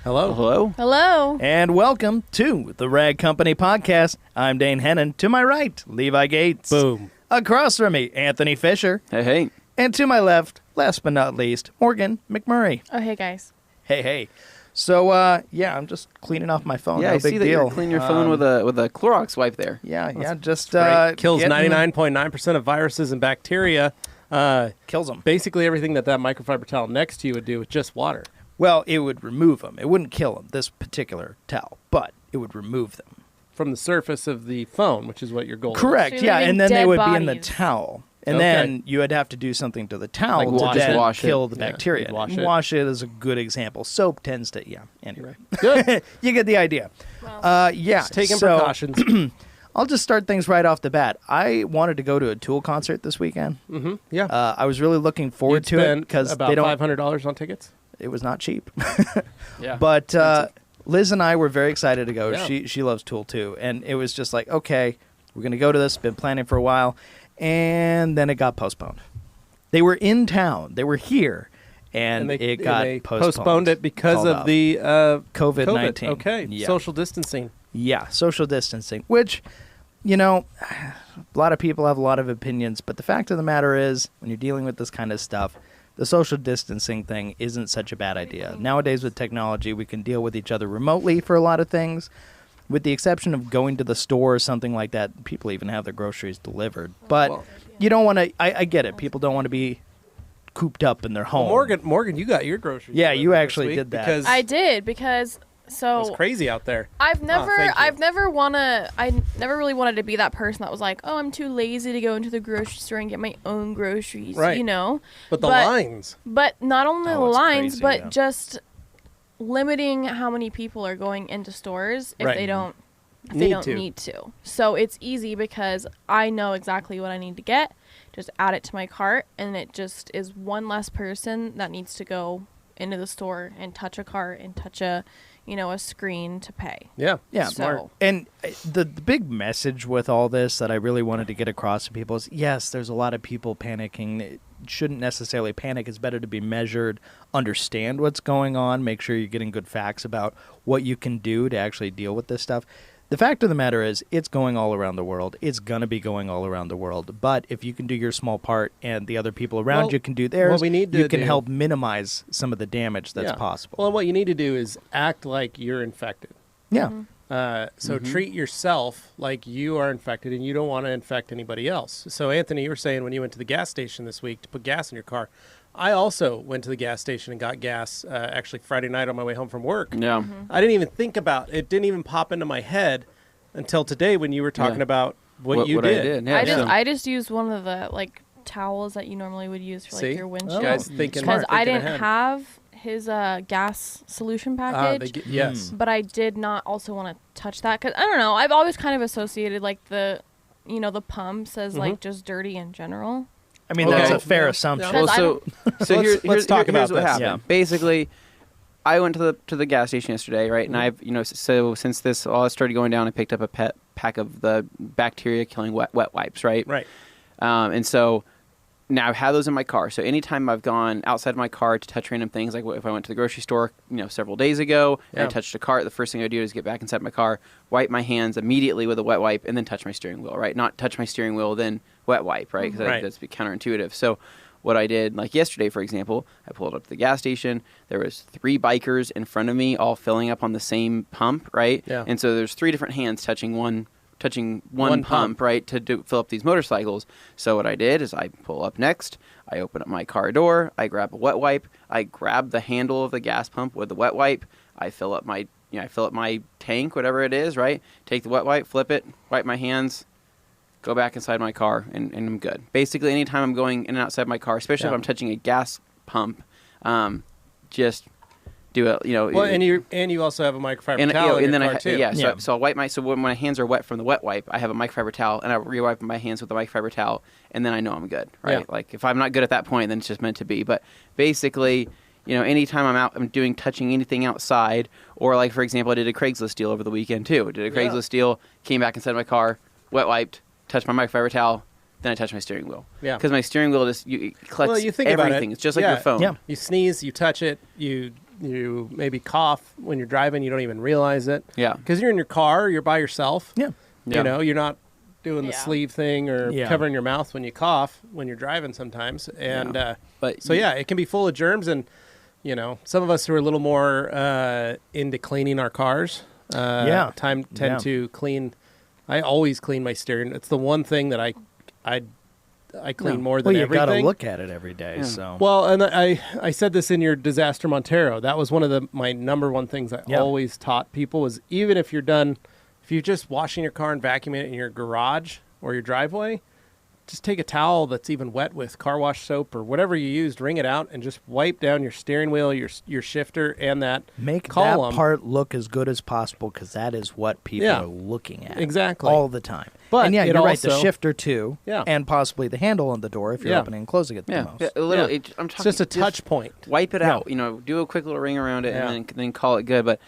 Hello. Hello. Hello. And welcome to the Rag Company Podcast. I'm Dane Hennen. To my right, Levi Gates. Boom. Across from me, Anthony Fisher. Hey, hey. And to my left, last but not least, Morgan McMurry. Oh, hey, guys. Hey. So, I'm just cleaning off my phone. Yeah, no I big see that deal. you're cleaning your phone with a Clorox wipe there. Yeah, just Kills getting- 99.9% of viruses and bacteria. Kills them. Basically everything that microfiber towel next to you would do with just water. Well, it would remove them. It wouldn't kill them, this particular towel, but it would remove them. From the surface of the phone, which is what your goal Correct, So you're yeah, leaving and then they dead would be in the bodies. towel. And Okay. then you would have to do something to the towel Like to then wash it. kill the Yeah, bacteria. you'd wash And it. wash it is a good example. Soap tends to, anyway. Good. You get the idea. Just taking so precautions. I'll just start things right off the bat. I wanted to go to a Tool concert this weekend. Mm-hmm. Yeah. I was really looking forward You'd to it spend because about they don't. $500 on tickets. It was not cheap. Yeah. But Liz and I were very excited to go. Yeah. She loves Tool too, and it was just like, okay, we're gonna go to this. Been planning for a while, and then it got postponed. They were in town. They were here, and it got they postponed. it because Called of off. the COVID-19. Okay. Yeah. Social distancing. Yeah, social distancing, which, a lot of people have a lot of opinions, but the fact of the matter is, when you're dealing with this kind of stuff, the social distancing thing isn't such a bad idea. Nowadays with technology, we can deal with each other remotely for a lot of things. With the exception of going to the store or something like that, people even have their groceries delivered. But Well- you don't want to, I get it, people don't want to be cooped up in their home. Well, Morgan, you got your groceries. Yeah, delivered you this actually week did that. Because I did because it was so crazy out there. I never really wanted to be that person that was like, oh, I'm too lazy to go into the grocery store and get my own groceries, Right. But the lines. But not only the Oh, it's lines, crazy, but yeah. just limiting how many people are going into stores if Right. they don't Need to. need to. So it's easy because I know exactly what I need to get. Just add it to my cart, and it just is one less person that needs to go into the store and touch a cart and touch a screen to pay. Yeah. Yeah, So- and the big message with all this that I really wanted to get across to people is, yes, there's a lot of people panicking. It shouldn't necessarily panic. It's better to be measured, understand what's going on, make sure you're getting good facts about what you can do to actually deal with this stuff. The fact of the matter is, it's going all around the world. It's going to be going all around the world. But if you can do your small part and the other people around Well, you can do theirs, what we need to you can do- help minimize some of the damage that's Yeah. possible. Well, what you need to do is act like you're infected. Yeah. So treat yourself like you are infected and you don't want to infect anybody else. So, Anthony, you were saying when you went to the gas station this week to put gas in your car. I also went to the gas station and got gas actually Friday night on my way home from work. Yeah. I didn't even think about it. Didn't even pop into my head until today when you were talking Yeah. about what you I did. did. Yeah, I just used one of the towels that you normally would use for See? your You windshield. guys thinking Because I thinking didn't ahead. have his gas solution package. Yes. But I did not also want to touch that because I don't know. I've always kind of associated the pumps as like just dirty in general. I mean, Okay. that's a fair Yeah. assumption. Yeah. Well, so Let's talk about here's what this. happened. Yeah. Basically, I went to the gas station yesterday, right? And I've so since this all started going down, I picked up a pack of the bacteria killing wet wipes, right? Right. And so now I've had those in my car. So anytime I've gone outside of my car to touch random things, like if I went to the grocery store, several days ago, and I Yeah. touched a cart, the first thing I do is get back inside my car, wipe my hands immediately with a wet wipe, and then touch my steering wheel, right? Not touch my steering wheel, then wet wipe, right? Because Right. that's counterintuitive. So what I did, like yesterday, for example, I pulled up to the gas station. There was 3 bikers in front of me, all filling up on the same pump, right? Yeah. And so there's 3 different hands touching one One pump, pump. right, to fill up these motorcycles. So what I did is I pull up next, I open up my car door, I grab a wet wipe, I grab the handle of the gas pump with the wet wipe, I fill up my tank, whatever it is, right? Take the wet wipe, flip it, wipe my hands, go back inside my car, and I'm good. Basically, anytime I'm going in and outside my car, especially if Yeah. I'm touching a gas pump, just do it, Well, and you also have a microfiber towel in your car too. So I'll wipe so when my hands are wet from the wet wipe, I have a microfiber towel, and I re-wipe my hands with the microfiber towel, and then I know I'm good, right? Yeah. Like, if I'm not good at that point, then it's just meant to be. But basically, anytime I'm out, I'm touching anything outside, or like, for example, I did a Craigslist deal over the weekend too. I did a Craigslist deal, came back inside my car, wet wiped, touched my microfiber towel, then I touch my steering wheel. Yeah. Because my steering wheel just it collects Well, you think about everything. it. It's just like Yeah. your phone. Yeah. You sneeze, you touch it, you you maybe cough when you're driving, you don't even realize it. Yeah. Because you're in your car, you're by yourself. Yeah. You know, you're not doing the Yeah. sleeve thing or Yeah. covering your mouth when you cough when you're driving sometimes. And But so yeah, it can be full of germs. And you know, some of us who are a little more into cleaning our cars, tend to clean. I always clean my steering. It's the one thing that I clean more than you everything. got to look at it every day. Yeah. So Well, and I said this in your Disaster Montero. That was one of my number one things I always taught people was even if you're just washing your car and vacuuming it in your garage or your driveway, just take a towel that's even wet with car wash soap or whatever you used, wring it out, and just wipe down your steering wheel, your shifter, and that make column. that part look as good as possible because that is what people are looking at Exactly. all the time. But and yeah, it you're right. The also- shifter too, Yeah. and possibly the handle on the door if you're Yeah. opening and closing it the yeah, most. literally, Yeah. I'm It's talking just a touch point. Wipe it Yeah. out. You know, do a quick little ring around it Yeah. and then call it good. But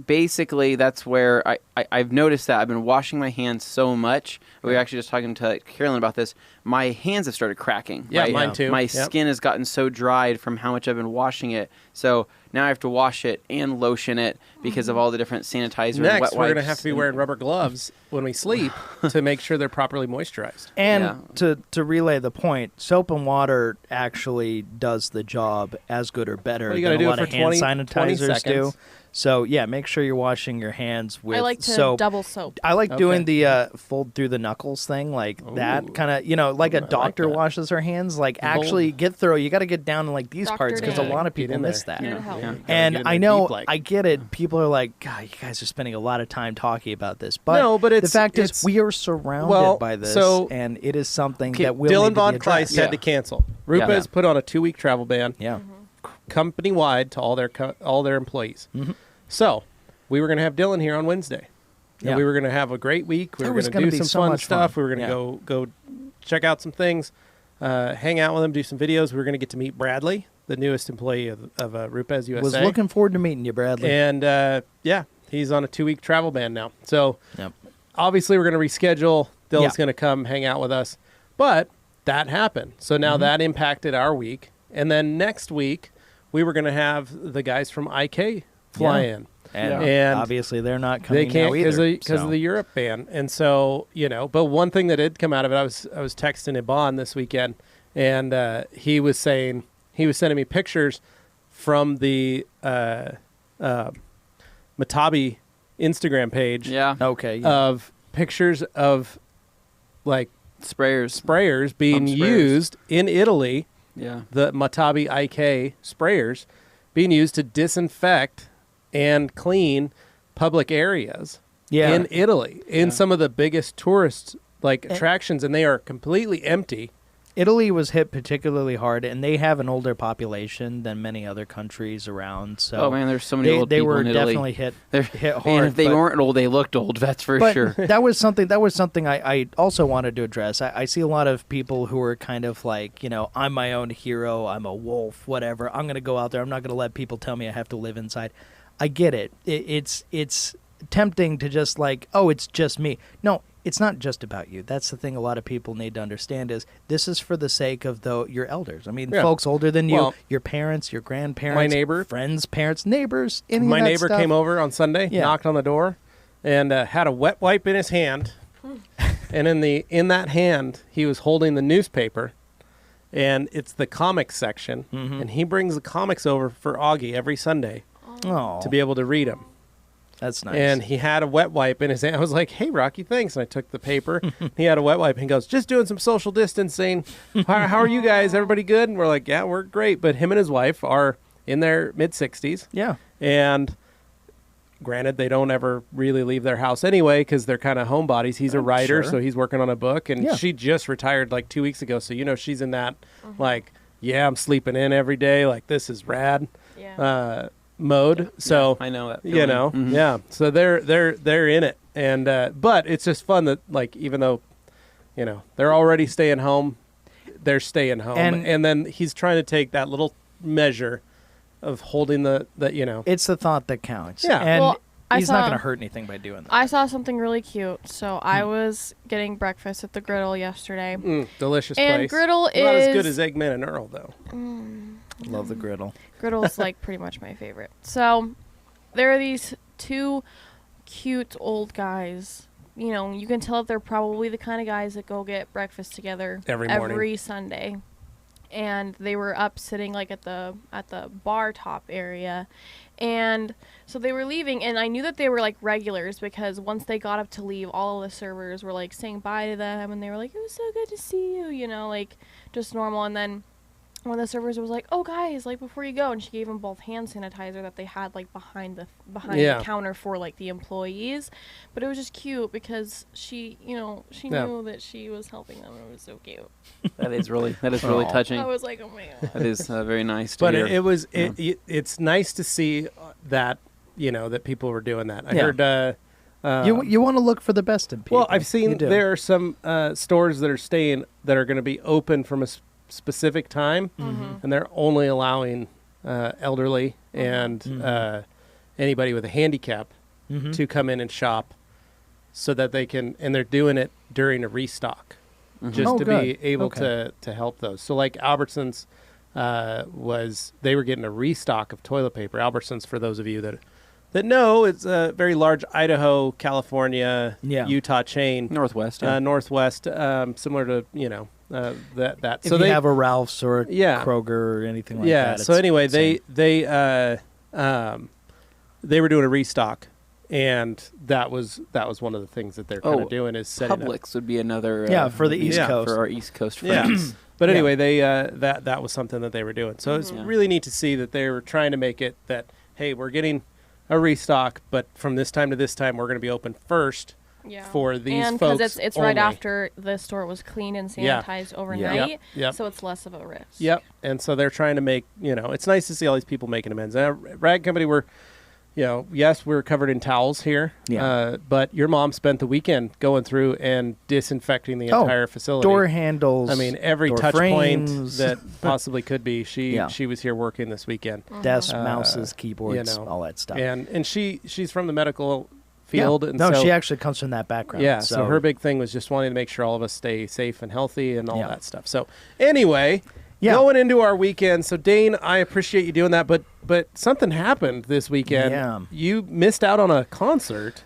basically, that's where I've noticed that I've been washing my hands so much. We were actually just talking to Carolyn about this. My hands have started cracking. Yeah, right? mine too. My Yep. skin has gotten so dried from how much I've been washing it. So now I have to wash it and lotion it because of all the different sanitizer and Next, wet we're going to wipes have to be and- wearing rubber gloves when we sleep to make sure they're properly moisturized. And to relay the point, soap and water actually does the job as good or better Well, you than gotta a do lot it of for hand 20 sanitizers do. seconds. So yeah, make sure you're washing your hands with I like to soap. double soap. I like Okay. doing the fold through the knuckles thing, like that kind of, like a like doctor that. washes her hands. Like Bold. actually get thorough. You got to get down to like these Dr. parts because a Dane. lot of Get people in miss there. that. Here to help. Yeah. Gotta And get in I there know, deep, like. I get it. People are like, God, you guys are spending a lot of time talking about this. But No, but the it's- fact is, it's- we are surrounded well, by this, so- and it is something Okay, that will Dylan need to Von be Kleist addressed. had to cancel. Rupa Yeah. has put on a 2-week travel ban, Yeah. company wide to all their employees. Mhm. So we were going to have Dylan here on Wednesday. And Yeah. we were going to have a great week. We That were was going to gonna do be some so fun much stuff. fun. We were going Yeah. to go check out some things, hang out with him, do some videos. We were going to get to meet Bradley, the newest employee of Rupa's USA. Was looking forward to meeting you, Bradley. And he's on a 2-week travel ban now. So Yep. obviously we're going to reschedule. Dylan's Yeah. going to come hang out with us. But that happened. So now Mm-hmm. that impacted our week. And then next week, we were going to have the guys from IK fly Yeah. in. And, And obviously they're not They coming can't now either. because of the Europe ban. And so, but one thing that did come out of it, I was texting Iban this weekend, and he was sending me pictures from the Matabi Instagram page Yeah. Okay. of pictures of like sprayers being Pump sprayers. used in Italy, Yeah. the Matabi IK sprayers being used to disinfect and clean public areas Yeah. in Italy, in Yeah. some of the biggest tourist attractions, and they are completely empty. Italy was hit particularly hard, and they have an older population than many other countries around. So Oh man, there's so many old they people were in Italy. definitely hit They're- hard. And if they but- weren't old, they looked old. That's for but sure. that was something I also wanted to address. I see a lot of people who are kind of like, I'm my own hero, I'm a wolf, whatever. I'm going to go out there. I'm not going to let people tell me I have to live inside. I get it. It's tempting to just like, oh, it's just me. No, it's not just about you. That's the thing a lot of people need to understand is this is for the sake of your elders. I mean, Yeah. folks older than you, Well, your parents, your grandparents, my neighbor- friends, parents, neighbors, any My of that neighbor stuff. came over on Sunday, Yeah. knocked on the door, and had a wet wipe in his hand, and in that hand he was holding the newspaper, and it's the comics section, Mhm. and he brings the comics over for Augie every Sunday Oh, to be able to read them. that's nice. And he had a wet wipe in his hand. I was like, "Hey, Rocky, thanks." And I took the paper. He had a wet wipe, and he goes, "Just doing some social distancing. How are you guys? Everybody good?" And we're like, "Yeah, we're great." But him and his wife are in their mid-60s, yeah. and granted, they don't ever really leave their house anyway because they're kind of homebodies. He's a writer, Sure. so he's working on a book, and Yeah. she just retired like 2 weeks ago. So she's in that like, yeah, I'm sleeping in every day. Like this is rad Yeah. mode. So I know that. you know, feeling. Mhm. yeah. So they're in it, and but it's just fun that like even though, they're already staying home, they're staying home, and then he's trying to take that little measure of holding the. It's the thought that counts. Yeah. And Well, I he's not saw- going to hurt anything by doing that. I saw something really cute. So I was getting breakfast at the Griddle yesterday. Delicious And place. Griddle Not as good is- as Eggman and Earl though. Love the griddle. Griddle's like pretty much my favorite. So there are these two cute old guys. You know, you can tell that they're probably the kind of guys that go get breakfast together Every morning. every Sunday. And they were up sitting like at the bar top area. And so they were leaving, and I knew that they were like regulars because once they got up to leave, all of the servers were like saying bye to them, and they were like, "It was so good to see you," you know, like just normal. And then one of the servers was like, "Oh guys, like before you go," and she gave them both hand sanitizer that they had like behind the counter for like the employees. But it was just cute because she, you know, she knew that she was helping them. It was so cute. That is really touching. I was like, oh my god. That is very nice to But hear. it's nice to see that, you know, that people were doing that. I heard You want to look for the best in people. well, I've seen there are some stores that are going to be open from a specific time, and they're only allowing elderly and anybody with a handicap to come in and shop, so that they can, and they're doing it during a restock, just to be able to help those. So like Albertsons they were getting a restock of toilet paper. Albertsons, for those of you that know, it's a very large Idaho, California, Utah chain. Northwest. Northwest, similar to, you know, that. If so you they have a Ralph's or a Kroger or anything like that. So anyway, they were doing a restock, and that was one of the things that they're kind of doing is setting Publix would be another. for the East Coast. For our East Coast friends. But anyway, they that was something that they were doing. So it's really neat to see that they were trying to make it that, hey, we're getting a restock, but from this time to this time, we're going to be open first for these and folks. because it's right after the store was cleaned and sanitized overnight, so it's less of a risk. Yep. And so they're trying to make, you know, it's nice to see all these people making amends. Rag Company, yes, we're covered in towels here, but your mom spent the weekend going through and disinfecting the entire facility. Door handles. I mean, every touch point that possibly could be. She was here working this weekend. Desks, mouses, keyboards, you know, all that stuff. And she's from the medical field. And no, so, she actually comes from that background. Yeah, so her big thing was just wanting to make sure all of us stay safe and healthy and all that stuff. So anyway, going into our weekend, so Dane, I appreciate you doing that, but something happened this weekend. Yeah. You missed out on a concert.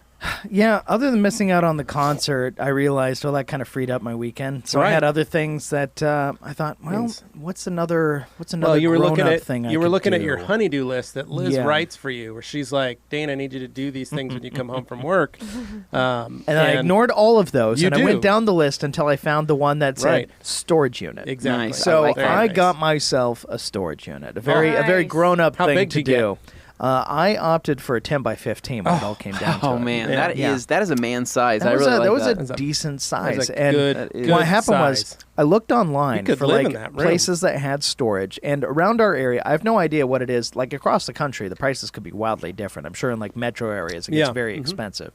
Yeah, other than missing out on the concert, I realized, that kind of freed up my weekend. So I had other things that I thought, what's another you were looking at thing you were looking at your honeydew list that Liz writes for you, where she's like, Dane, I need you to do these things when you come home from work. And I ignored all of those, and I went down the list until I found the one that said storage unit. Exactly. Nice. So I got myself a storage unit, a very grown-up How thing big to did you do. I opted for a 10x15 when it all came down to it. Oh man, that is a man size. That was a decent size. Good what happened size. was I looked online could for live like in that room. places that had storage, and around our area, I have no idea what it is. Like across the country, the prices could be wildly different. I'm sure in like metro areas it gets very expensive.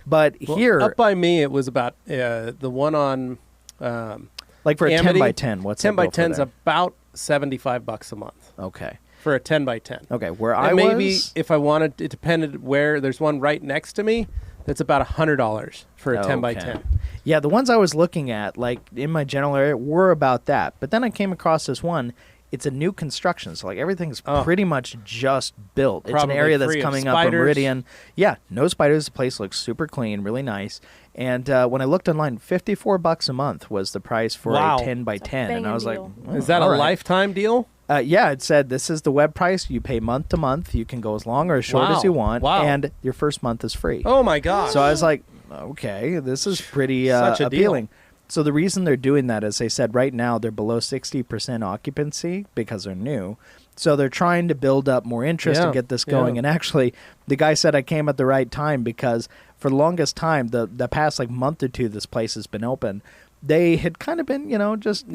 But here, up by me, it was about the one on like for a Amity, 10x10, what's 10x10's about $75 a month. Okay. For a 10x10. Okay, where and I maybe was, if I wanted, it depended where. There's one right next to me that's about $100 for a 10x10. Yeah, the ones I was looking at, like in my general area, were about that. But then I came across this one. It's a new construction, so like everything's pretty much just built. It's an area that's coming up in Meridian. Yeah, no spiders. The place looks super clean, really nice. And when I looked online, $54 a month was the price for a 10x10, and I was like, "Is that a lifetime deal?" Yeah, it said this is the web price. You pay month to month. You can go as long or as short as you want, and your first month is free. Oh my gosh! So I was like, okay, this is pretty appealing. Deal. So the reason they're doing that is they said right now they're below 60% occupancy because they're new. So they're trying to build up more interest and get this going. And actually, the guy said I came at the right time because for the longest time, the past like month or two this place has been open, they had kind of been, just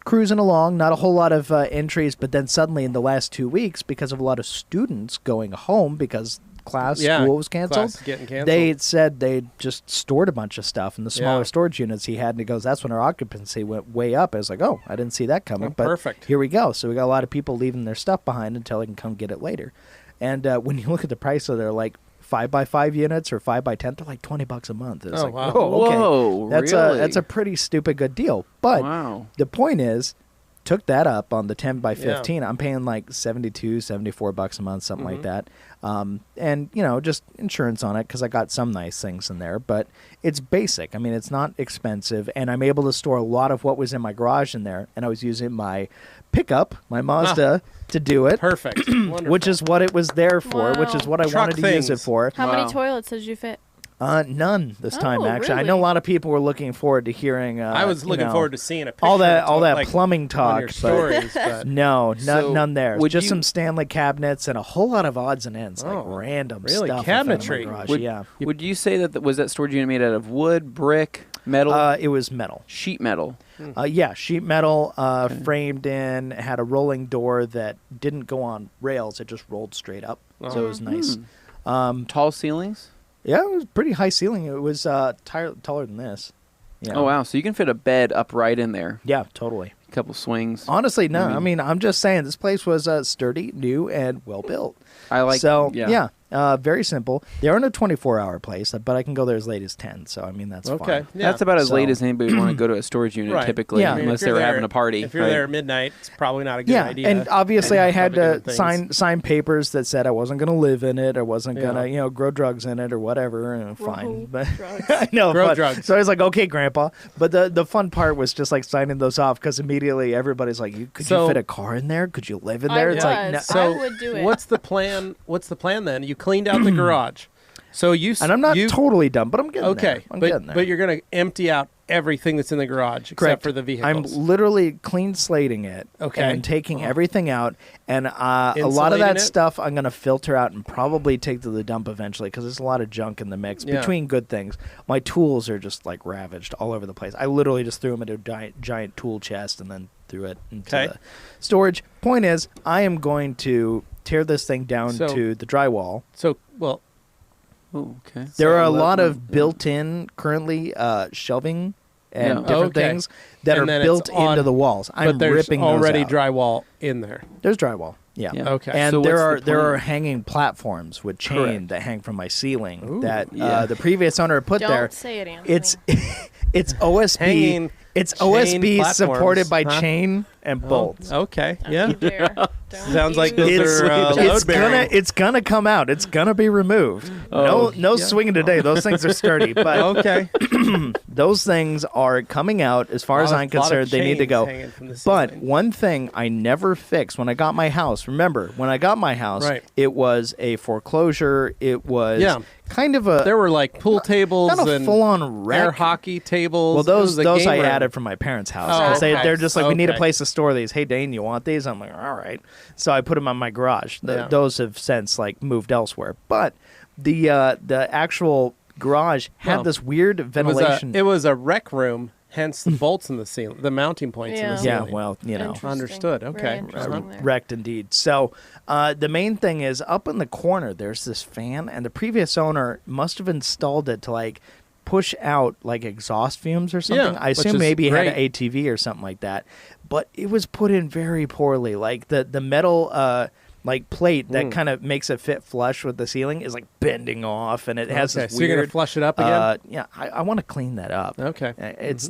cruising along, not a whole lot of entries. But then suddenly in the last 2 weeks, because of a lot of students going home because school was canceled. They said they just stored a bunch of stuff in the smaller storage units he had, and he goes, that's when our occupancy went way up. I was like, oh, I didn't see that coming. But perfect. Here we go. So we got a lot of people leaving their stuff behind until they can come get it later. And when you look at the price of their like 5x5 units or 5x10, they're like $20 a month. It's wow. Oh, okay. Whoa, that's really? a pretty stupid good deal. But the point is, took that up on the 10 by 15. I'm paying like $72-$74 a month, something like that. And, you know, just insurance on it because I got some nice things in there. But it's basic. I mean, it's not expensive. And I'm able to store a lot of what was in my garage in there. And I was using my pickup, my Mazda, to do it. Perfect. Wonderful. Which is what it was there for, which is what I wanted to use it for. How many toilets did you fit? None this time, actually. Really? I know a lot of people were looking forward to hearing. I was looking forward to seeing a picture. all that like, plumbing talk. On your stories, but no, none there. would Just you- some Stanley cabinets and a whole lot of odds and ends, like Oh, random really? stuff. in front of my Cabinetry. garage, Would you say that was that storage unit made out of wood, brick, metal, It was metal. sheet metal? Sheet metal, framed in, had a rolling door that didn't go on rails. It just rolled straight up, so it was nice. Tall ceilings? Yeah, it was pretty high ceiling. It was taller than this. Yeah. Oh wow! So you can fit a bed upright in there. Yeah, totally. A couple swings. Honestly, no. I mean, I'm just saying this place was sturdy, new, and well built. I like. So yeah. very simple. They aren't a 24-hour place, but I can go there as late as 10. So I mean, that's Okay. fine. Yeah. That's about as So- late as anybody would want to go to a storage unit Right. typically, Yeah. I mean, unless if they you're were there- having a party. If you're right? there at midnight, it's probably not a good Yeah, idea. and obviously I had Probably to doing sign papers that said I wasn't going to live in it or wasn't Yeah. going to grow drugs in it or whatever. And fine, Grow but drugs. I know. Grow but- drugs. So I was like, okay, Grandpa. But the fun part was just like signing those off because immediately everybody's like, could you So- fit a car in there? Could you live in I there? It's was. like, no. So I would do it. what's the plan? What's the plan then? You cleaned out the garage. So And I'm not totally done, but I'm getting there. okay, I'm getting there. but you're gonna empty out everything that's in the garage except Correct. for the vehicles. I'm literally clean slating it. Okay. And taking everything out. And a lot of Insulating that it? stuff I'm going to filter out and probably take to the dump eventually because there's a lot of junk in the mix Yeah. between good things. My tools are just like ravaged all over the place. I literally just threw them into a giant tool chest and then threw it into Okay. the storage. Point is, I am going to tear this thing down So- to the drywall. So well, Oh, okay. There are a So lot let- of built-in currently shelving and Yeah. different Okay. things that And are then built it's on- into the walls. I'm but there's ripping already those out. drywall in there. There's drywall. Yeah. Yeah. Okay. And So there what's the are plan? hanging platforms with chain Correct. that hang from my ceiling Ooh. that Yeah. the previous owner put Don't there. say it, Anthony. It's OSB. Hanging It's chain OSB platforms, supported by huh? chain and bolts. Okay. Don't Yeah. you dare. Don't Sounds like you those are, load-bearing. it's gonna come out. It's gonna be removed. Oh, no swinging today. Those things are sturdy, but Okay. those things are coming out. As far as I'm concerned, they need to go. But one thing I never fixed when I got my house. Remember, when I got my house, Right. it was a foreclosure. It was Yeah. kind of a there were like pool tables not a and full-on wreck. air hockey tables. Well, It was a those game I room. added from my parents' house Oh, because okay. they're just like, we need a Okay. place to store these. Hey, Dane, you want these? I'm like, all right. So I put them on my garage. Yeah. Those have since like moved elsewhere. But the actual garage had Well, this weird ventilation. It was a rec room, hence the bolts in the ceiling, the mounting points in the Yeah. yeah, ceiling. well, Interesting. Understood. Very Okay. interesting there. wrecked indeed. So the main thing is up in the corner, there's this fan, and the previous owner must have installed it to like push out like exhaust fumes or something. Yeah, I which assume is maybe it had great. an ATV or something like that. But it was put in very poorly. Like the metal like plate that kind of makes it fit flush with the ceiling is like bending off, and it has Okay, this so you're gonna weird. flush it up again? Yeah, I want to clean that up. Okay. It's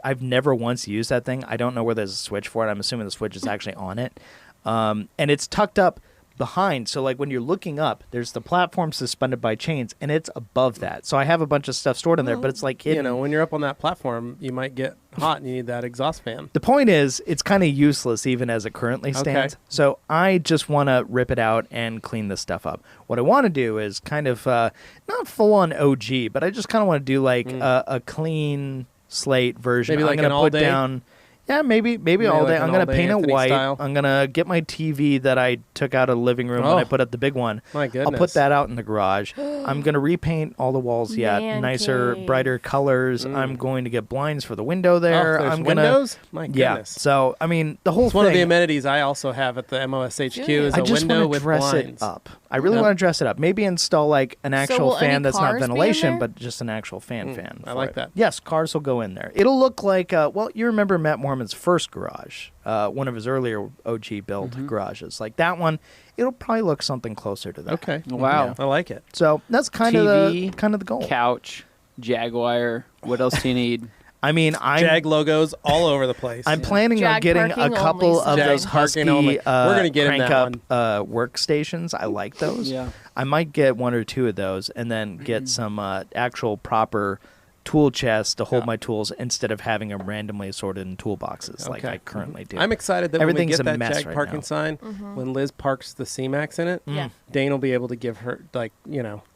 I've never once used that thing. I don't know where there's a switch for it. I'm assuming the switch is actually on it, and it's tucked up behind. So like when you're looking up, there's the platform suspended by chains, and it's above that. So I have a bunch of stuff stored in there, but it's like hidden. You know, when you're up on that platform, you might get hot and you need that exhaust fan. The point is, it's kind of useless even as it currently stands. Okay. So I just want to rip it out and clean this stuff up. What I want to do is kind of not full on OG, but I just kind of want to do like a clean slate version. Maybe like I'm an gonna put all-day? down. Yeah, maybe all like day. an I'm gonna all-day paint it Anthony white. style? I'm gonna get my TV that I took out of the living room when I Oh. put up the big one. My I'll goodness. put that out in the garage. I'm going to repaint all the walls, Man nicer, cave. brighter colors. I'm going to get blinds for the window there. Oh, there's I'm gonna, windows? My yeah. goodness. So, I mean, the whole It's thing. one of the amenities I also have at the MOSHQ is I a just window want to with dress blinds. it up. I really Yep. want to dress it up. Maybe install like an actual will any fan that's not cars be in ventilation, there? but just an actual fan. I for like it. that. Yes, cars will go in there. It'll look like, well, you remember Matt Mormon's first garage, one of his earlier OG built garages. Like that one, it'll probably look something closer to that. Okay. Wow. I like it. So that's kind of TV, the goal. Couch, Jaguar. What else do you need? I mean, Jag logos all over the place. I'm planning on Jag getting a parking couple only of those Jag parking Husky only. We're gonna get in crank that up workstations. I like those. Yeah. I might get 1 or 2 of those and then get some actual proper tool chests to hold my tools instead of having them randomly assorted in toolboxes like I currently do. I'm excited that Everything's when we a get that mess Jag right parking now. sign, when Liz parks the C-Max in it, Yeah. Dane will be able to give her, like,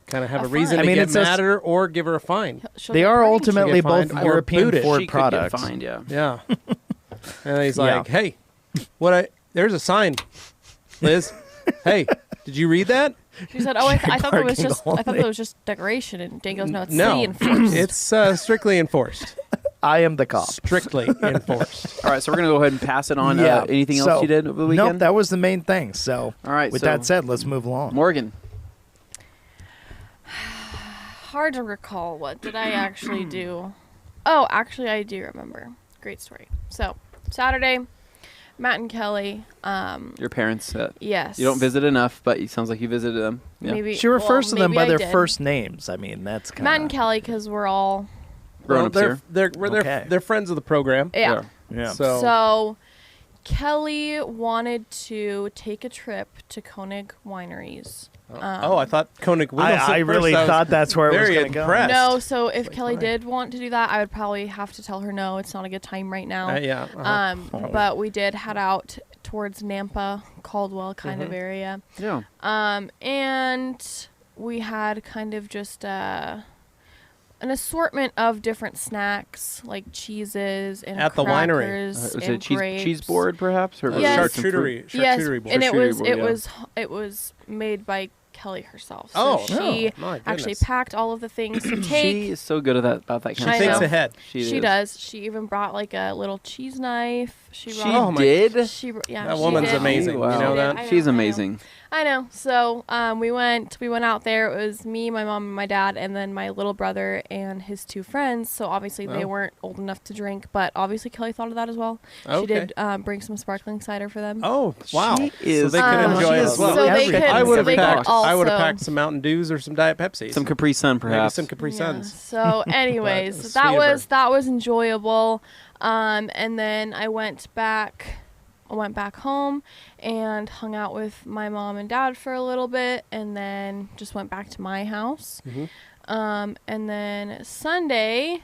kind of have A a reason fine. to I mean, get it's a- mad at her or give her a fine. She'll They get are parking. ultimately She'll get both fined or European booted. Ford She could products. get fined, yeah. Yeah. And he's Yeah. like, hey, there's a sign, Liz. Hey, did you read that? She said, "Oh, I thought that was parking just decoration." And Dane goes, "No, it's No, city enforced." it's strictly enforced. I am the cop. Strictly enforced. All right, so we're going to go ahead and pass it on. Anything else So- you did over the weekend? Nope, that was the main thing. So, All right, with so- that said, let's move along. Morgan. Hard to recall what did I actually do. Oh, actually, I do remember. Great story. So Saturday, Matt and Kelly. Your parents. Yes. You don't visit enough, but it sounds like you visited them. Yeah. Maybe She refers to them maybe by I their did. first names. I mean, that's kind Matt and Kelly, because we're all Grown-ups here. They're Okay. they're friends of the program. yeah. Yeah. So, Kelly wanted to take a trip to Koenig Wineries. I thought Koenig. I really thought that's where it was very going to go. impressed. No, so if Kelly fine. did want to do that, I would probably have to tell her no, it's not a good time right now. Yeah. But we did head out towards Nampa, Caldwell kind Mm-hmm. of area. Yeah. And we had kind of just an assortment of different snacks, like cheeses and At the winery. crackers Was and it grapes. cheese board, perhaps? Or was it Yes. some fruit? Charcuterie board. and it was Charcuterie board, it was made by Kelly herself. So Oh, she my actually goodness. packed all of the things to She take. is so good at that about that She kind of thinks stuff. ahead. She She is. does. She even brought like a little cheese knife. She She brought. Oh my- did. Yeah, That she woman's did. amazing. Wow. You know She that? did. I She's know. amazing. I know. So we went out there. It was me, my mom, and my dad, and then my little brother and his 2 friends. So obviously they Oh. weren't old enough to drink, but obviously Kelly thought of that as well. She Okay. did bring some sparkling cider for them. Oh, wow. She is- So they could Um, enjoy she it is as well. so they Everything. could. I would so have they could packed. I would have also- packed some Mountain Dews or some Diet Pepsis. Some Capri Sun, Maybe perhaps. some Capri Yeah. Suns. So, But anyways, sweet that of her. was enjoyable. And then I went back home and hung out with my mom and dad for a little bit, and then just went back to my house. Mhm. And then Sunday,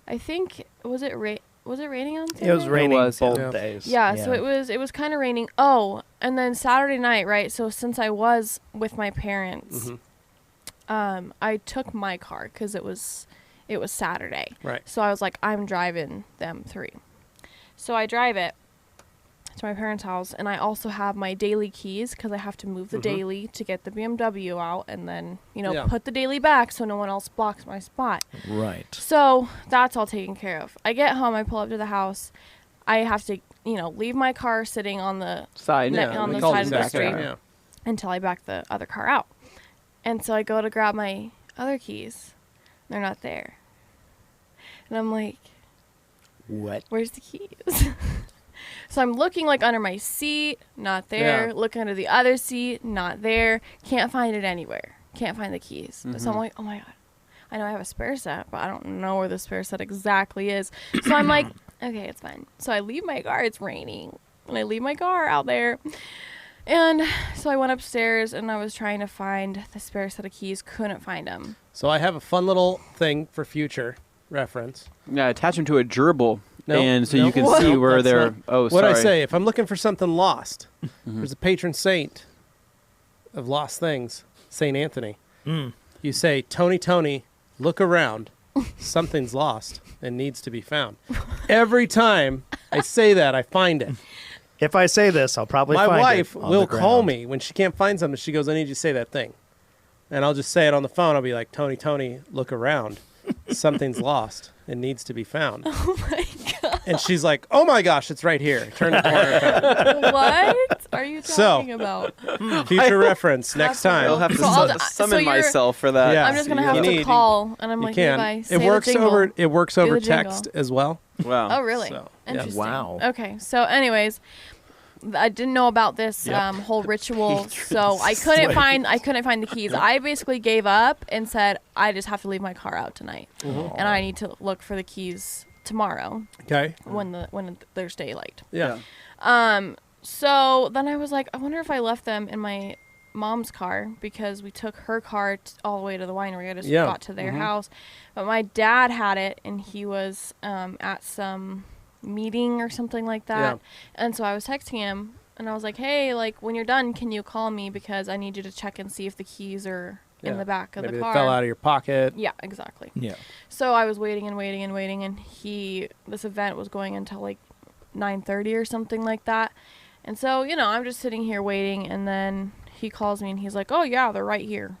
I think was it raining on Sunday? It was raining was, yeah. both Yeah. days. Yeah, so it was kind of raining. Oh, and then Saturday night, right? So since I was with my parents, I took my car because it was Saturday. Right. So I was like, I'm driving them 3. So I drive it to my parents' house, and I also have my daily keys because I have to move the daily to get the BMW out, and then Yeah. put the daily back so no one else blocks my spot. Right. So that's all taken care of. I get home, I pull up to the house. I have to, leave my car sitting on the Side. Ne- Yeah. on we the call side it of the back street. out. Yeah. until I back the other car out. And so I go to grab my other keys. They're not there. And I'm like, What? where's the keys? So I'm looking like under my seat, not there. Yeah. Looking under the other seat, not there. Can't find it anywhere. Can't find the keys. So I'm like, oh my God. I know I have a spare set, but I don't know where the spare set exactly is. So I'm like, okay, it's fine. So I leave my car. It's raining. And I leave my car out there. And so I went upstairs and I was trying to find the spare set of keys. Couldn't find them. So I have a fun little thing for future reference. Yeah, attach them to a gerbil, Nope, and so nope, you can nope, see where that's they're. not- Oh, What sorry. I say, if I'm looking for something lost, there's a patron saint of lost things, Saint Anthony. You say, Tony, look around. Something's lost and needs to be found. Every time I say that, I find it. If I say this, I'll probably My find wife it on will the call ground. me when she can't find something. She goes, I need you to say that thing. And I'll just say it on the phone. I'll be like, Tony, look around. Something's lost and needs to be found. Oh my God. And she's like, oh my gosh, it's right here. Turn the corner. and found What are you So- talking about? it. Future reference next That's I'll time. have to So I'll- su- so summon you're- myself for that. Yeah. I'm just going to you have to need- call. And I'm You like, can. Levi, say It the works jingle. over. It works over the jingle. text as well. Wow. Oh, really? So, yeah. Interesting. Wow. Okay. So, anyways, I didn't know about this Yep. whole ritual, so I couldn't find the keys. I basically gave up and said I just have to leave my car out tonight, and I need to look for the keys tomorrow Okay. when there's daylight. Yeah. So then I was like, I wonder if I left them in my mom's car, because we took her car all the way to the winery. I just got to their house. But my dad had it, and he was at some meeting or something like that. Yeah. And so I was texting him, and I was like, hey, like, when you're done, can you call me, because I need you to check and see if the keys are in the back of Maybe the car. They fell out of your pocket. Yeah, exactly. Yeah. So I was waiting, and this event was going until like 9:30 or something like that. And so, I'm just sitting here waiting, and then he calls me, and he's like, oh, yeah, they're right here.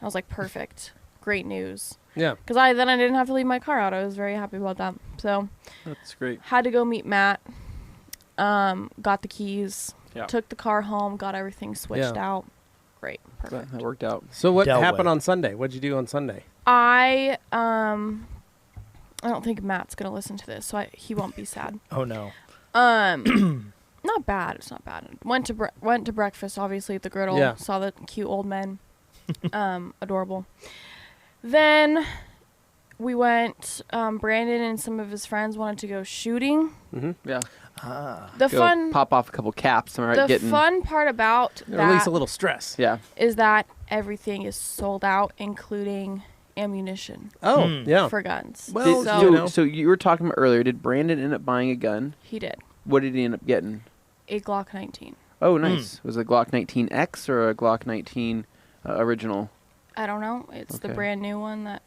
I was like, perfect. Great news. Yeah. Because I didn't have to leave my car out. I was very happy about that. So That's great. had to go meet Matt. Got the keys. Yeah. Took the car home. Got everything switched out. Great. Perfect. That worked out. So what Dealt happened with. on Sunday? What'd you do on Sunday? I don't think Matt's going to listen to this, so he won't be sad. Oh no. Not bad. It's not bad. Went to breakfast, obviously, at the griddle. Yeah. Saw the cute old men. Adorable. Then we went, Brandon and some of his friends wanted to go shooting. Yeah. The Go fun pop off a couple caps. Am I right? the fun part about Release that a little stress. Yeah. is that everything is sold out, including ammunition Oh, yeah. for guns. Well, So you were talking about earlier. Did Brandon end up buying a gun? He did. What did he end up getting? A Glock 19. Oh, nice. Was it a Glock 19X or a Glock 19 original? I don't know. It's the Okay. brand new one that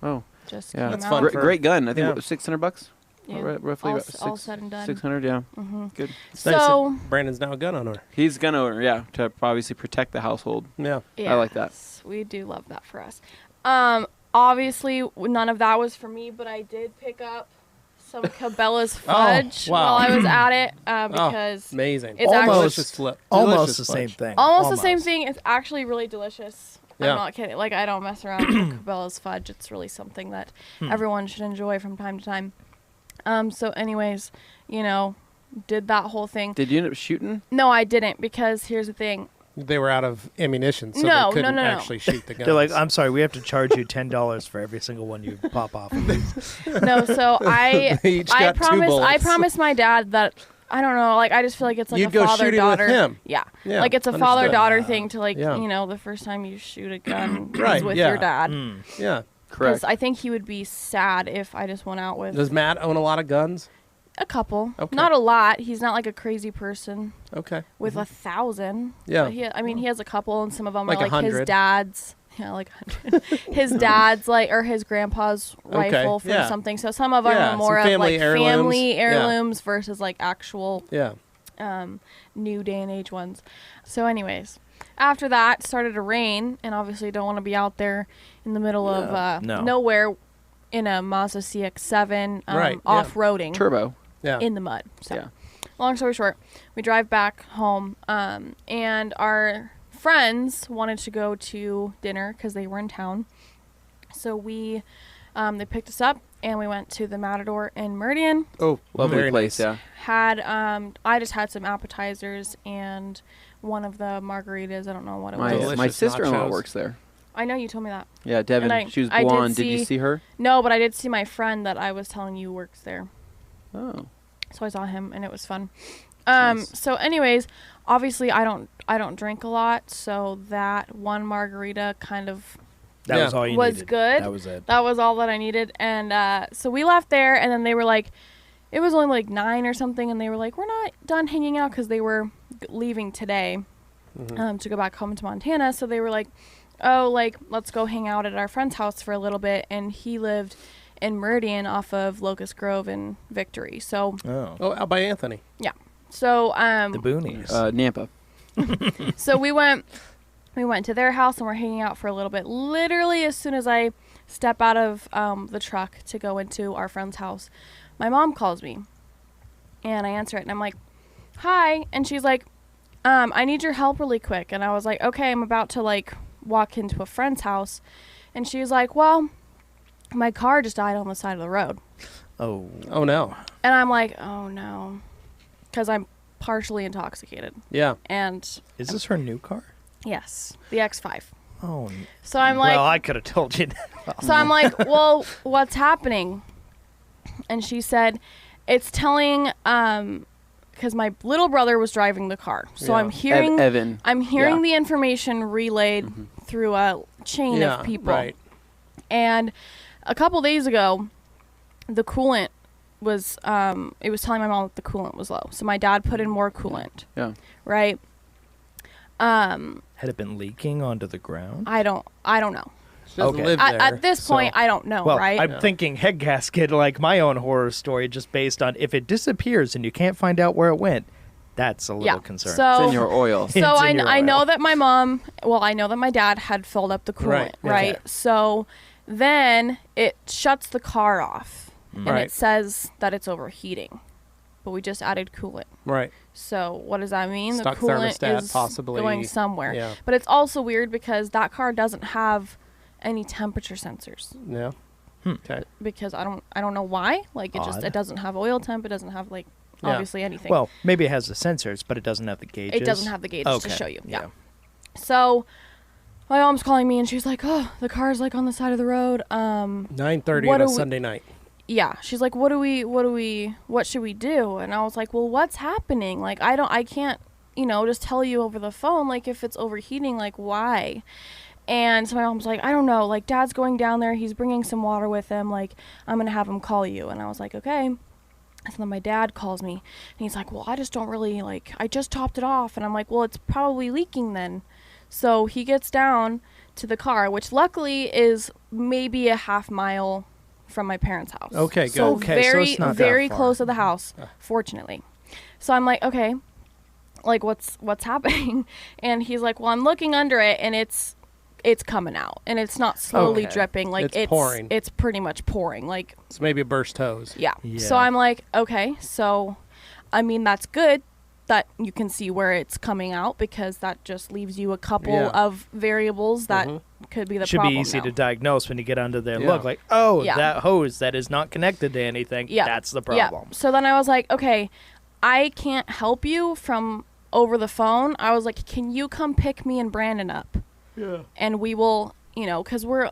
Oh, just yeah. came That's out. fun Great gun. I think Yeah. it was $600. Yeah. Roughly all, about all said and done. 600. Yeah. Mm-hmm. Good. It's nice So that Brandon's now a gun owner. He's gonna, yeah, to obviously protect the household. Yeah. I like that. yes, we do love that for us. Obviously, none of that was for me, but I did pick up some Cabela's fudge wow. while I was at it because Amazing. It's actually- delicious flip. Almost Delicious the same fudge. thing. almost the same thing. It's actually really delicious. Yeah. I'm not kidding. Like, I don't mess around with Cabela's fudge. It's really something that everyone should enjoy from time to time. So anyways, did that whole thing. Did you end up shooting? No, I didn't, because here's the thing. They were out of ammunition, so No, they couldn't no. actually shoot the guns. They're like, I'm sorry, we have to charge you $10 for every single one you pop off. No, so They each got two I bullets. promised my dad that, I don't know, like, I just feel like it's like You'd a go shooting father-daughter. with him. Yeah. Yeah, Like, it's a understood. father-daughter thing to, like, Yeah. the first time you shoot a gun Right, is with yeah. your dad. Yeah. Correct. Because I think he would be sad if I just went out with Does Matt own a lot of guns? a couple. Okay. Not a lot. He's not like a crazy person Okay. with 1,000. Yeah. But he has a couple, and some of them Like are like 100. his dad's. Yeah, like 100. His dad's, like, or his grandpa's rifle from yeah. something. So some of them Yeah, are more some of like family heirlooms. family Yeah. heirlooms versus like actual Yeah. new day and age ones. So anyways, after that started to rain, and obviously don't want to be out there in the middle of No. nowhere in a Mazda CX-7 Right, yeah. off-roading Turbo. Yeah. in the mud. So Yeah. long story short, we drive back home, and our friends wanted to go to dinner because they were in town. So they picked us up, and we went to the Matador in Meridian. Oh, Lovely very place. nice. Yeah. I just had some appetizers and one of the margaritas. I don't know what it was. Delicious My sister-in-law nachos. works there. I know you told me that. Yeah, Devin. And She was I did blonde. Did you see- see her? No, but I did see my friend that I was telling you works there. Oh. So I saw him, and it was fun. Nice. So anyways, obviously I don't drink a lot, so that one margarita kind of That Yeah. was all you was needed. good. That was it. That was all that I needed. And so we left there, and then they were like, it was only like 9 or something, and they were like, we're not done hanging out, because they were leaving today to go back home to Montana. So they were like, oh, like, let's go hang out at our friend's house for a little bit. And he lived in Meridian off of Locust Grove and Victory. So Oh, out by Anthony. so The boonies. Nampa. so we went to their house, and we're hanging out for a little bit. Literally, as soon as I step out of the truck to go into our friend's house, my mom calls me, and I answer it, and I'm like, hi. And she's like, I need your help really quick. And I was like, okay, I'm about to like walk into a friend's house. And she was like, well, my car just died on the side of the road. oh. Oh, no. And I'm like, oh no, because I'm partially intoxicated. Yeah. And Is this her new car? yes, the X5. Oh. So I'm like, well, I could have told you that. so I'm like, well, what's happening? And she said, it's telling, because my little brother was driving the car. So Yeah. I'm hearing, Evan. I'm hearing Yeah. the information relayed through a chain Yeah, of people. right. And a couple days ago, the coolant was, it was telling my mom that the coolant was low. So my dad put in more coolant, Yeah. right? Had it been leaking onto the ground? I don't know. She doesn't Okay. live there. At this point, I don't know, Well, right? I'm thinking head gasket, like my own horror story, just based on if it disappears and you can't find out where it went, that's a little concern. So, It's in your oil. so It's in your I know oil. that my mom, I know that my dad had filled up the coolant, Right, right? okay. So then it shuts the car off and Right. it says that it's overheating. But we just added coolant. Right. So what does that mean? Stuck the coolant thermostat, is possibly. going somewhere. Yeah. But it's also weird because that car doesn't have any temperature sensors. Yeah. Okay. Because I don't know why. Like Odd. it doesn't have oil temp, it doesn't have Yeah. obviously anything. Well, maybe it has the sensors, but it doesn't have the gauges. It doesn't have the gauges to Okay, show you. yeah. Yeah. So my mom's calling me and she's like, "Oh, the car's like on the side of the road." 9:30 What on a do we- Sunday night. Yeah. She's like, what should we do?" And I was like, "Well, what's happening? Like I can't, just tell you over the phone like if it's overheating, like why?" And so my mom's like, "I don't know. Like Dad's going down there. He's bringing some water with him. Like I'm going to have him call you." And I was like, "Okay." So then my dad calls me and he's like, "Well, I just don't really I just topped it off." And I'm like, "Well, it's probably leaking then." So he gets down to the car, which luckily is maybe a half mile from my parents' house. Okay, good. So Okay, so very, it's not that very far. close to the house, fortunately. So I'm like, "Okay, like what's happening?" And he's like, "Well, I'm looking under it and it's coming out and it's not slowly Okay. dripping. Like It's pouring. It's pretty much pouring. Like, It's maybe a burst hose. yeah. Yeah. So I'm like, okay, so I mean that's good that you can see where it's coming out because that just leaves you a couple Yeah. of variables that could be the Should problem be easy now. to diagnose when you get under there. Yeah. Look like, oh, Yeah. that hose that is not connected to anything. Yeah. That's the Yeah. problem. So then I was like, okay, I can't help you from over the phone. I was like, can you come pick me and Brandon up? Yeah. And we will, because we're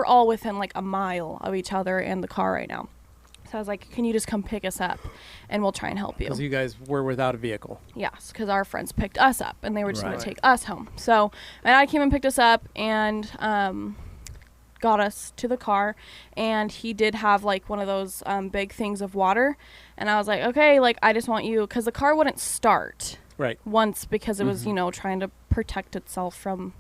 all within like a mile of each other in the car right now. So I was like, can you just come pick us up and we'll try and help you. Because you guys were without a vehicle. Yes, because our friends picked us up and they were just going Right. to take us home. So my dad came and picked us up and got us to the car. And he did have like one of those big things of water. And I was like, okay, like I just want you, because the car wouldn't start Right. once because it was, trying to protect itself from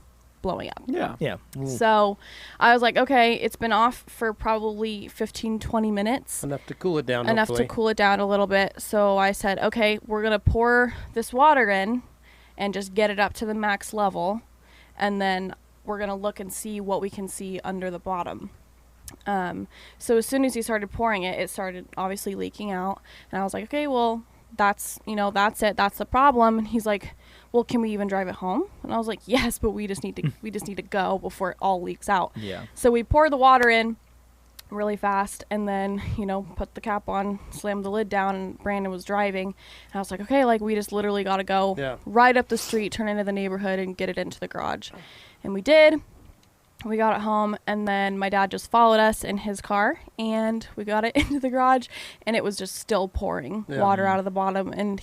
blowing up. Yeah. Yeah. So I was like, okay, it's been off for probably 15, 20 minutes. Enough to cool it down, Enough hopefully. to cool it down a little bit. So I said, okay, we're going to pour this water in and just get it up to the max level. And then we're going to look and see what we can see under the bottom. So as soon as he started pouring it, it started obviously leaking out. And I was like, okay, well, that's it. That's the problem. And he's like, well, can we even drive it home? And I was like, yes, but we just need to go before it all leaks out. Yeah. So we poured the water in really fast and then, put the cap on, slammed the lid down, and Brandon was driving. And I was like, okay, like we just literally got to go right up the street, turn into the neighborhood and get it into the garage. And we did. We got it home and then my dad just followed us in his car and we got it into the garage and it was just still pouring water out of the bottom. And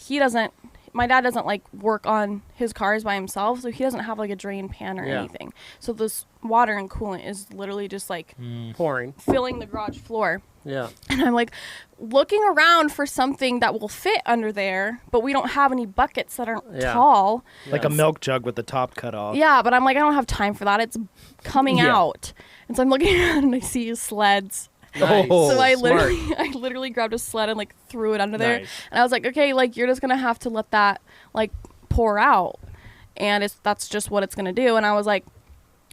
my dad doesn't like work on his cars by himself, so he doesn't have like a drain pan or anything. So this water and coolant is literally just like pouring, filling the garage floor. Yeah. And I'm like looking around for something that will fit under there, but we don't have any buckets that aren't tall. Like a milk jug with the top cut off. Yeah, but I'm like, I don't have time for that. It's coming Yeah. out. And so I'm looking around and I see sleds. Nice. Oh, So I smart. literally grabbed a sled and like threw it under there. Nice. And I was like, okay, like you're just gonna have to let that like pour out, and that's just what it's gonna do. And I was like,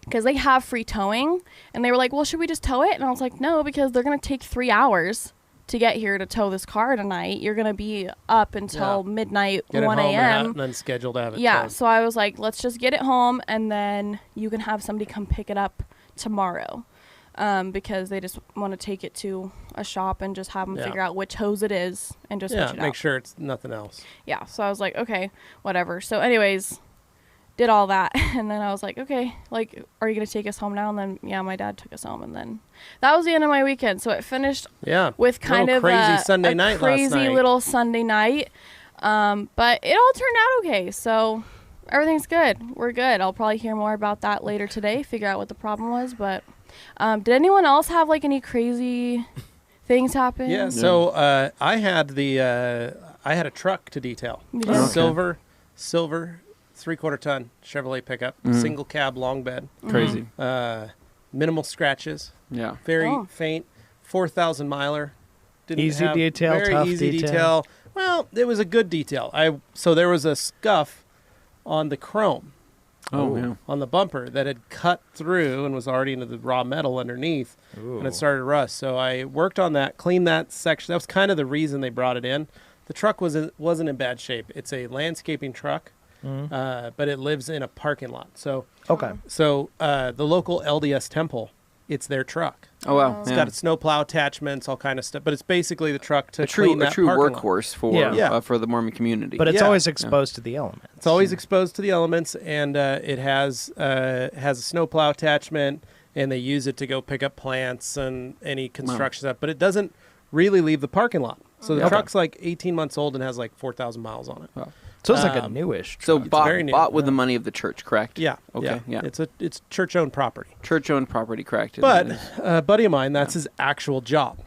because they have free towing, and they were like, well, should we just tow it? And I was like, no, because they're gonna take 3 hours to get here to tow this car tonight. You're gonna be up until midnight, Get it 1 home a.m. and then schedule to have it Yeah, towed. so I was like, let's just get it home, and then you can have somebody come pick it up tomorrow. Because they just want to take it to a shop and just have them figure out which hose it is and just switch it make out. sure it's nothing else. Yeah, so I was like, okay, whatever. So anyways, did all that. And then I was like, okay, like, are you going to take us home now? And then, yeah, my dad took us home. And then that was the end of my weekend. So it finished with kind of crazy Sunday night crazy last night. little Sunday night. But it all turned out okay. So everything's good. We're good. I'll probably hear more about that later today, figure out what the problem was. But did anyone else have like any crazy things happen? Yeah, so I had a truck to detail. Yeah. Silver 3/4 ton Chevrolet pickup, single cab, long bed. Crazy. Minimal scratches. Yeah. Very faint. 4,000 miler. Easy detail, very tough easy detail. Well, it was a good detail. So there was a scuff on the chrome. On the bumper that had cut through and was already into the raw metal underneath, and it started to rust. So I worked on that, cleaned that section. That was kind of the reason they brought it in. The truck wasn't in bad shape. It's a landscaping truck, but it lives in a parking lot. So the local LDS temple, it's their truck. Oh wow! It's got a snowplow attachments, all kind of stuff. But it's basically the truck to a true clean that parking workhorse lot. for the Mormon community. But it's always exposed to the elements. It's always exposed to the elements, and it has a snowplow attachment, and they use it to go pick up plants and any construction stuff. But it doesn't really leave the parking lot. So the truck's like 18 months old and has like 4,000 miles on it. Wow. So it's like a newish. So truck. bought with the money of the church, correct? Yeah. Okay. Yeah. It's church-owned property. Church-owned property, correct? But a buddy of mine, that's his actual job.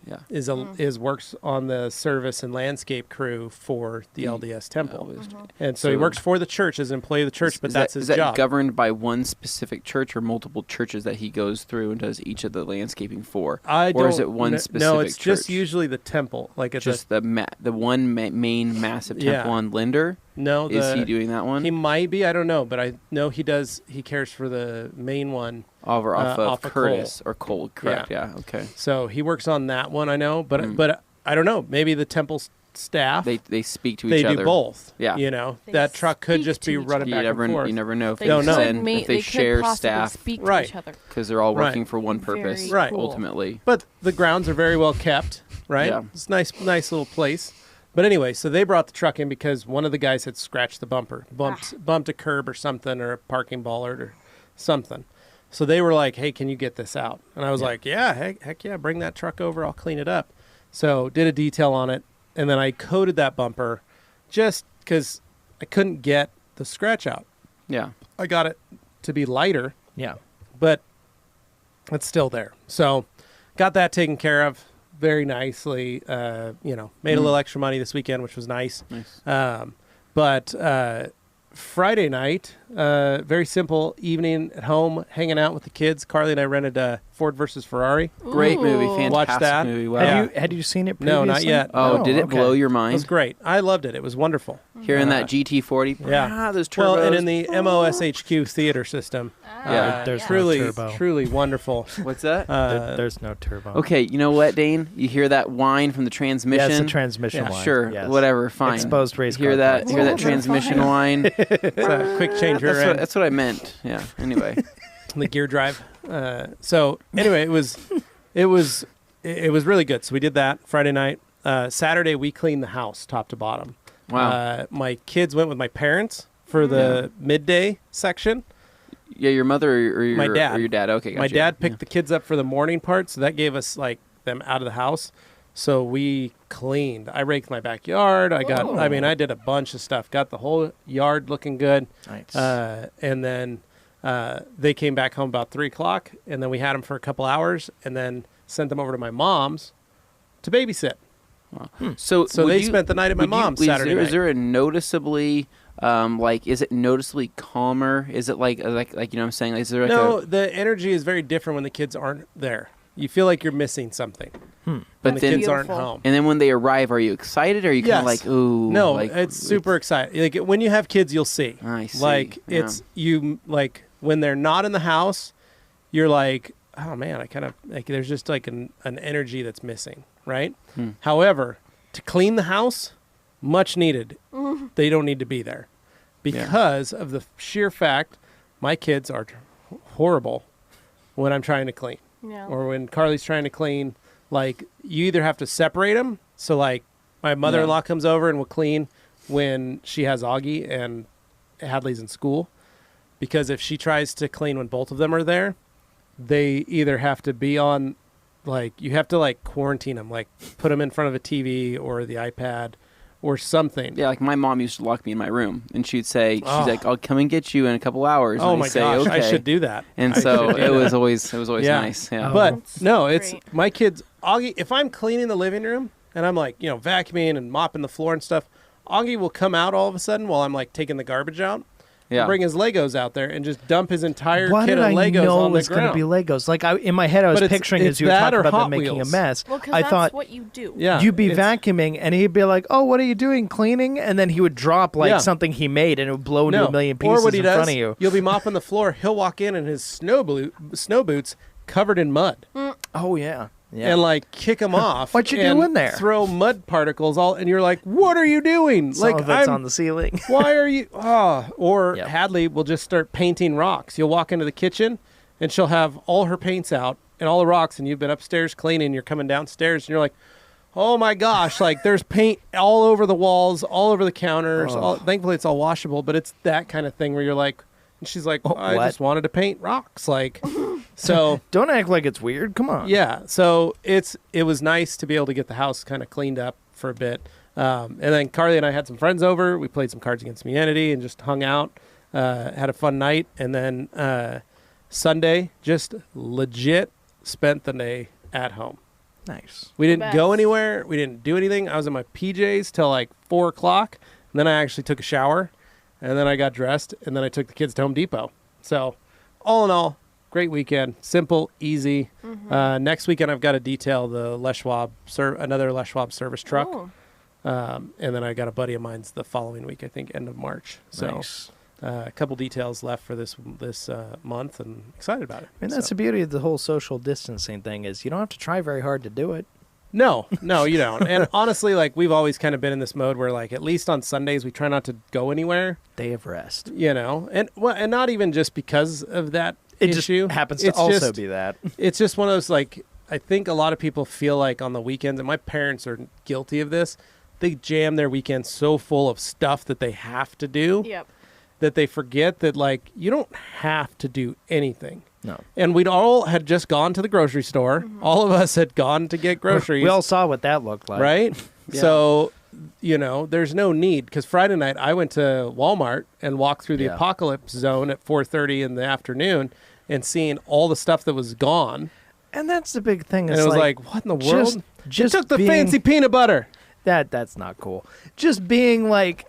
Yeah. Is works on the service and landscape crew for the LDS temple. And so he works for the church as an employee of the church, but that's his job. Is that governed by one specific church or multiple churches that he goes through and does each of the landscaping for? Or is it one specific church? No, it's just usually the temple. Like it's just the one main massive temple on Linder? No. Is he doing that one? He might be. I don't know. But I know he does. He cares for the main one. Off of Curtis or Cole, correct? Yeah. Okay. So he works on that one, I know, but I don't know. Maybe the temple staff they speak to each other. They do both. Yeah. You know, that truck could just be running back and forth. You never know if they share staff, speak to each other because they're all working for one purpose, right? Ultimately. But the grounds are very well kept, right? Yeah. It's a nice little place. But anyway, so they brought the truck in because one of the guys had scratched the bumper, bumped a curb or something, or a parking bollard or something. So they were like, hey, can you get this out? And I was like, yeah, heck yeah, bring that truck over. I'll clean it up. So did a detail on it. And then I coated that bumper just because I couldn't get the scratch out. Yeah. I got it to be lighter. Yeah. But it's still there. So got that taken care of very nicely. Made a little extra money this weekend, which was nice. But Friday night, very simple evening at home, hanging out with the kids. Carly and I rented Ford versus Ferrari. Great movie, fantastic Watched that. movie. Wow. Had you seen it previously? No, not yet. Oh, did it blow your mind? It was great. I loved it. It was wonderful. Hearing that GT40, those turbos. Well, and in the MOSHQ theater system. There's truly, no turbo. truly wonderful. What's that? There's no turbo. Okay, you know what, Dane? You hear that whine from the transmission? Yeah, it's a transmission whine. Sure, yes. whatever, fine. Exposed race car Hear that? parts. Hear that transmission whine? It's a quick change rear end. That's what I meant. Yeah. Anyway, the gear drive. So anyway, it was really good. So we did that Friday night. Saturday we cleaned the house top to bottom. Wow. My kids went with my parents for the midday section. Yeah, your mother or your my dad. Or your dad. Okay, gotcha. My dad picked the kids up for the morning part, so that gave us like them out of the house. So we cleaned. I raked my backyard. I did a bunch of stuff. Got the whole yard looking good. Nice. And then they came back home about 3:00, and then we had them for a couple hours, and then sent them over to my mom's to babysit. Wow. So they spent the night at my mom's Saturday night. Is there a noticeably is it noticeably calmer? Is it like you know what I'm saying? Is there the energy is very different when the kids aren't there. You feel like you're missing something. But when the then kids aren't home. And then when they arrive, are you excited or are you kind of like, ooh? No, it's super exciting. Like when you have kids, you'll see. I see. Like it's you like when they're not in the house, you're like, oh man, I kind of like there's just like an energy that's missing, right? However, to clean the house, much needed. They don't need to be there because of the sheer fact my kids are horrible when I'm trying to clean. Yeah. Or when Carly's trying to clean, like you either have to separate them. So like my mother-in-law comes over and will clean when she has Augie and Hadley's in school. because if she tries to clean when both of them are there, they either have to be on, like, you have to, like, quarantine them, like, put them in front of a TV or the iPad or something. Yeah, like my mom used to lock me in my room, and she's like, "I'll come and get you in a couple hours." Oh and my say, gosh, okay. I should do that. And I so should do it was that. always nice. Yeah. But That's no, it's great. my kids. Augie, if I'm cleaning the living room and I'm like, vacuuming and mopping the floor and stuff, Augie will come out all of a sudden while I'm like taking the garbage out. Yeah. Bring his Legos out there and just dump his entire Why kit did of I Legos know on it was the going to ground. be Legos? Like in my head, I was But picturing it's as you were that talking or about Hot them making Wheels. a mess. Well, because I that's thought what you do. Yeah, you'd be it's- vacuuming, and he'd be like, "Oh, what are you doing? Cleaning?" And then he would drop like Yeah. something he made, and it would blow into No. a million pieces Or what he in does, front of you. you'll be mopping the floor. He'll walk in his snow boots covered in mud. Oh yeah, yeah. And like kick them off. What you and doing there? Throw mud particles all, and you're like, "What are you doing?" Some like of it's I'm on the ceiling. why are you? Or Yep. Hadley will just start painting rocks. You'll walk into the kitchen, and she'll have all her paints out and all the rocks, and you've been upstairs cleaning. You're coming downstairs, and you're like, "Oh my gosh!" Like there's paint all over the walls, all over the counters. Thankfully, it's all washable, but it's that kind of thing where you're like, and she's like, "I what? just wanted to paint rocks." Like, so. Don't act like it's weird. Come on. Yeah, so it was nice to be able to get the house kind of cleaned up for a bit, and then Carly and I had some friends over. We played some Cards Against Humanity and just hung out, had a fun night, and then Sunday just legit spent the day at home. Nice. We didn't go Best. anywhere. We didn't do anything. I was in my PJs till like 4:00, and then I actually took a shower, and then I got dressed, and then I took the kids to Home Depot. So, all in all, great weekend. Simple, easy. Next weekend, I've got to detail the Les Schwab, another Les Schwab service truck. Oh. And then I got a buddy of mine's the following week, I think, end of March. So, Nice. a couple details left for this month, and excited about it. I mean, that's So- the beauty of the whole social distancing thing is you don't have to try very hard to do it. No, you don't. And honestly, like we've always kind of been in this mode where, like, at least on Sundays, we try not to go anywhere. Day of rest. And not even just because of that It issue. just happens to It's also just- be that. It's just one of those, like, I think a lot of people feel like on the weekends, and my parents are guilty of this, they jam their weekends so full of stuff that they have to do Yep. that they forget that, like, you don't have to do anything. No. And we'd all had just gone to the grocery store. All of us had gone to get groceries. We all saw what that looked like. right? Yeah. So, there's no need, because Friday night I went to Walmart and walked through the Yeah. apocalypse zone at 4:30 in the afternoon and seeing all the stuff that was gone. And that's the big thing. And It's it was like, what in the world? Just They took the being- fancy peanut butter. That's not cool. Just being like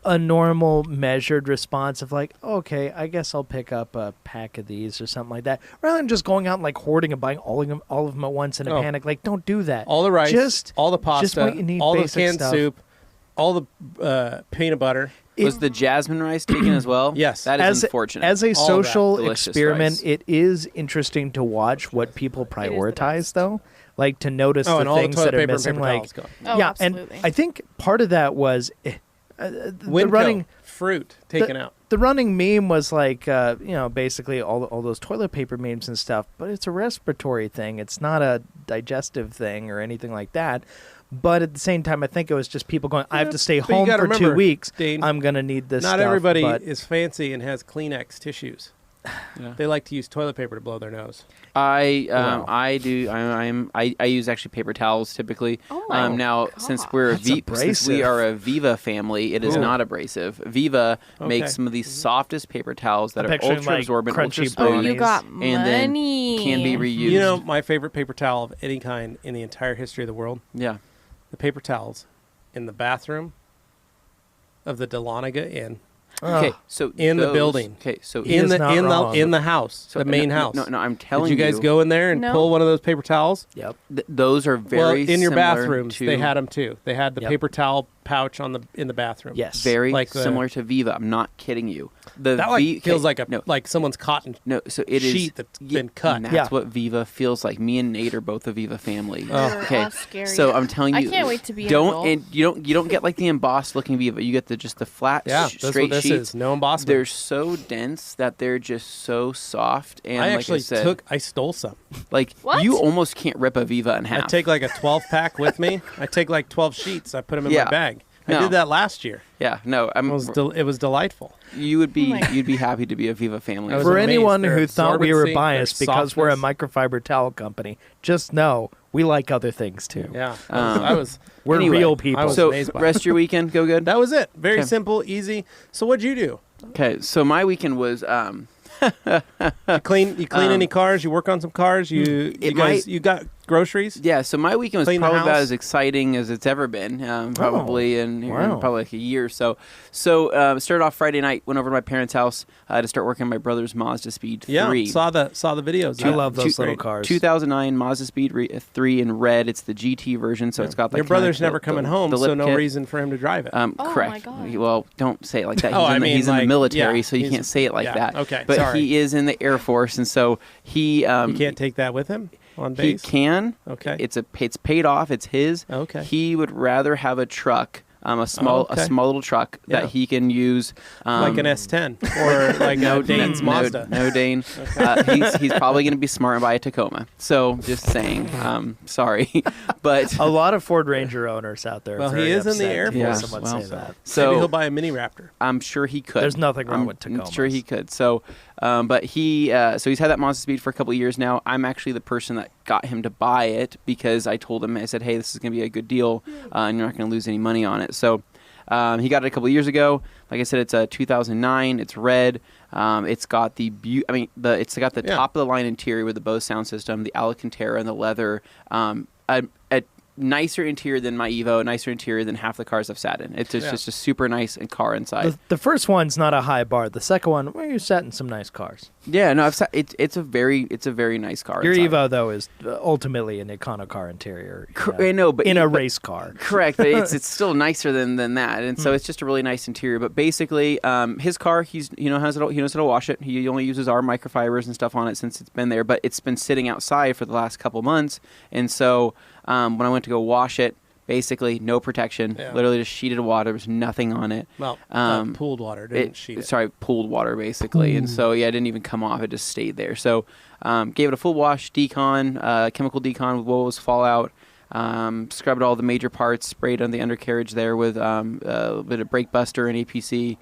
a normal measured response of like, okay, I guess I'll pick up a pack of these or something like that, rather than just going out and like hoarding and buying all of them at once in a Oh. panic. Like, don't do that. All the rice, Just all the pasta, just what you need, all the basic canned stuff. soup, all the peanut butter. Was the jasmine rice taken as well? Yes. That is as unfortunate. as a All of that social delicious experiment, rice. it is interesting to watch what people the prioritize, best. though. Like to notice Oh, the and all the things toilet that are paper and missing. paper Like, towels gone. Oh, yeah, absolutely. and I think part of that was the Winco, running. fruit taken out. The running meme was like, basically all those toilet paper memes and stuff, but it's a respiratory thing. It's not a digestive thing or anything like that. But at the same time, I think it was just people going, I have Yeah, to stay but you home gotta for 2 remember, weeks. Dane, I'm going to need this Not stuff. everybody but is fancy and has Kleenex tissues. Yeah. They like to use toilet paper to blow their nose. Wow. I do. I use actually paper towels typically. Oh my Now God. since That's since we abrasive. are a Viva family, it is Ooh. not abrasive. Viva Okay. makes some of the softest paper towels that I'm are picturing, ultra like, absorbent, crunchy ultra Oh, brownies. you got and then money. can be reused. You know, my favorite paper towel of any kind in the entire history of the world? Yeah. The paper towels in the bathroom of the Dahlonega Inn. Okay, so In the those- building. Okay, so He is not wrong. in the house, so the main no, house. No, I'm telling Did you guys go in there and No. pull one of those paper towels? Yep. Those are very well, in your similar bathrooms, to, they had them too. They had the Yep. paper towel pouch in the bathroom. Yes. very like the- similar to Viva. I'm not kidding you. The That like Vi- feels okay, like like someone's cotton no. So it is sheet that's been cut. and that's Yeah. what Viva feels like. Me and Nate are both a Viva family. Oh. Okay, That's scary. so I'm telling I you, can't wait to be an don't adult. and you don't get like the embossed looking Viva. You get just the flat, Yeah, that's straight what this sheets. is. No embossment. They're so dense that they're just so soft. And I like actually I said, I stole some. like What? you almost can't rip a Viva in half. I take like a 12 pack with me. I take like 12 sheets. I put them in Yeah. my bag. I did that last year. Yeah, no, It was delightful. you'd be happy to be a Viva family. I was For amazed. anyone Their who thought we were absorbency, biased their because we're a softness. microfiber towel company, just know we like other things too. Yeah, We're Anyway, real people. I was So amazed by rest of your weekend go good. that was it. Very Okay. simple, easy. So what'd you do? Okay, so my weekend was You clean any cars? You work on some cars? You got groceries? yeah. So my weekend was Clean the probably about house? as exciting as it's ever been, probably in wow. probably like a year or so. So started off Friday night, went over to my parents' house to start working on my brother's Mazda Speed 3. Yeah, saw the videos. I love those little Great. cars. 2009 Mazda Speed 3 in red. It's the GT version, so it's got Your brother's never coming home, the so lip no kit. reason for him to drive it. Oh, Correct. my God. Well, don't say it like that. Oh, I mean, he's in the like, military, yeah, so you he's- can't say it like yeah, that. okay, But sorry. he is in the Air Force, and so he You can't take that with him on he base. can. Okay. It's paid off. It's his. Okay. He would rather have a truck, a small little truck Yeah. that he can use, like an S10 or like a Dane's Mazda. No, Dane. He's probably going to be smart and buy a Tacoma. So just saying. Sorry, but A lot of Ford Ranger owners out there. are Well, he very is in the upset Air to hear Force. someone Yeah, say well, that. so Maybe he'll buy a Mini Raptor. I'm sure he could. There's nothing wrong with I'm Tacomas. sure he could. So, but he, so he's had that Mazda Speed for a couple of years now. I'm actually the person that got him to buy it because I told him, I said, hey, this is going to be a good deal, and you're not going to lose any money on it. So, he got it a couple of years ago. Like I said, it's a 2009. It's red. It's got it's got the top of the line interior with the Bose sound system, the Alcantara, and the leather. A nicer interior than my Evo, a nicer interior than half the cars I've sat in. It's just a super nice car inside. The first one's not a high bar. The second one, well, you're sat in some nice cars. Yeah, no, I've sat. It's a very nice car. Your inside. Evo, though, is ultimately an econo car interior. I know, but in a race car. Correct, but it's still nicer than that, and so it's just a really nice interior. But basically, his car, he knows how to wash it. He only uses our microfibers and stuff on it since it's been there, but it's been sitting outside for the last couple months, and so when I went to go wash it, basically no protection, literally just sheeted water. There was nothing on it. Well, pooled water, didn't sheet it. Sorry, pooled water basically, and so it didn't even come off. It just stayed there. So gave it a full wash, decon, chemical decon with Wool's fallout. Scrubbed all the major parts, sprayed on the undercarriage there with a bit of brake buster and APC,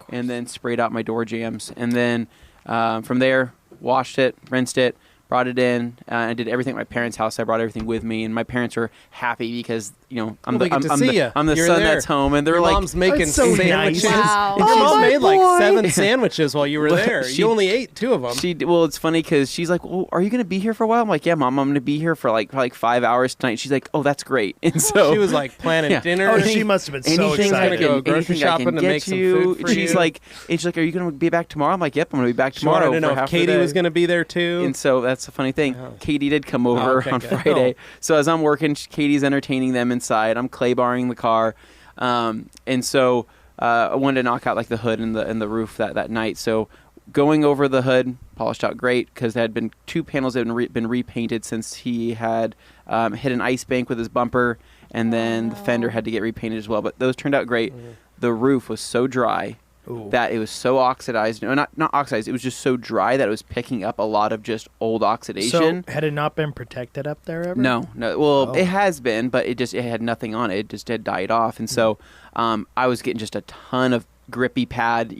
and then sprayed out my door jambs. And then from there, washed it, rinsed it, brought it in. I did everything at my parents' house. I brought everything with me, and my parents were happy because I'm they get to see ya. I'm the You're son there. that's home, and they're Your like, mom's making That's so sandwiches. nice. Wow. Your Oh, mom my made like boy. 7 sandwiches while you were there. She- You only ate 2 of them. Well, it's funny because she's like, well, are you going to be here for a while? I'm like, yeah, Mom, I'm going to be here for like 5 hours tonight. She's like, oh, that's great. And so She was like planning Yeah. dinner. Oh, she must have been so anything I gonna excited. can, go grocery anything I shopping can to get make some you. food for she's you. like, are you going to be back tomorrow? I'm like, yep, I'm going to be back She wanted tomorrow. to know for if half the Katie day. was going to be there too. And so that's the funny thing. Katie did come over okay, on good. Friday. Oh. So as I'm working, Katie's entertaining them inside. I'm clay barring the car. And so I wanted to knock out like the hood and the roof that night. So going over the hood, polished out great because there had been 2 panels that had been repainted since he had hit an ice bank with his bumper, and then the fender had to get repainted as well. But those turned out great. The roof was so dry Ooh. that it was so oxidized. No, not oxidized. It was just so dry that it was picking up a lot of just old oxidation. So, had it not been protected up there ever? No. Well, Oh. it has been, but it had nothing on it. It just had died off, and so I was getting just a ton of grippy pad,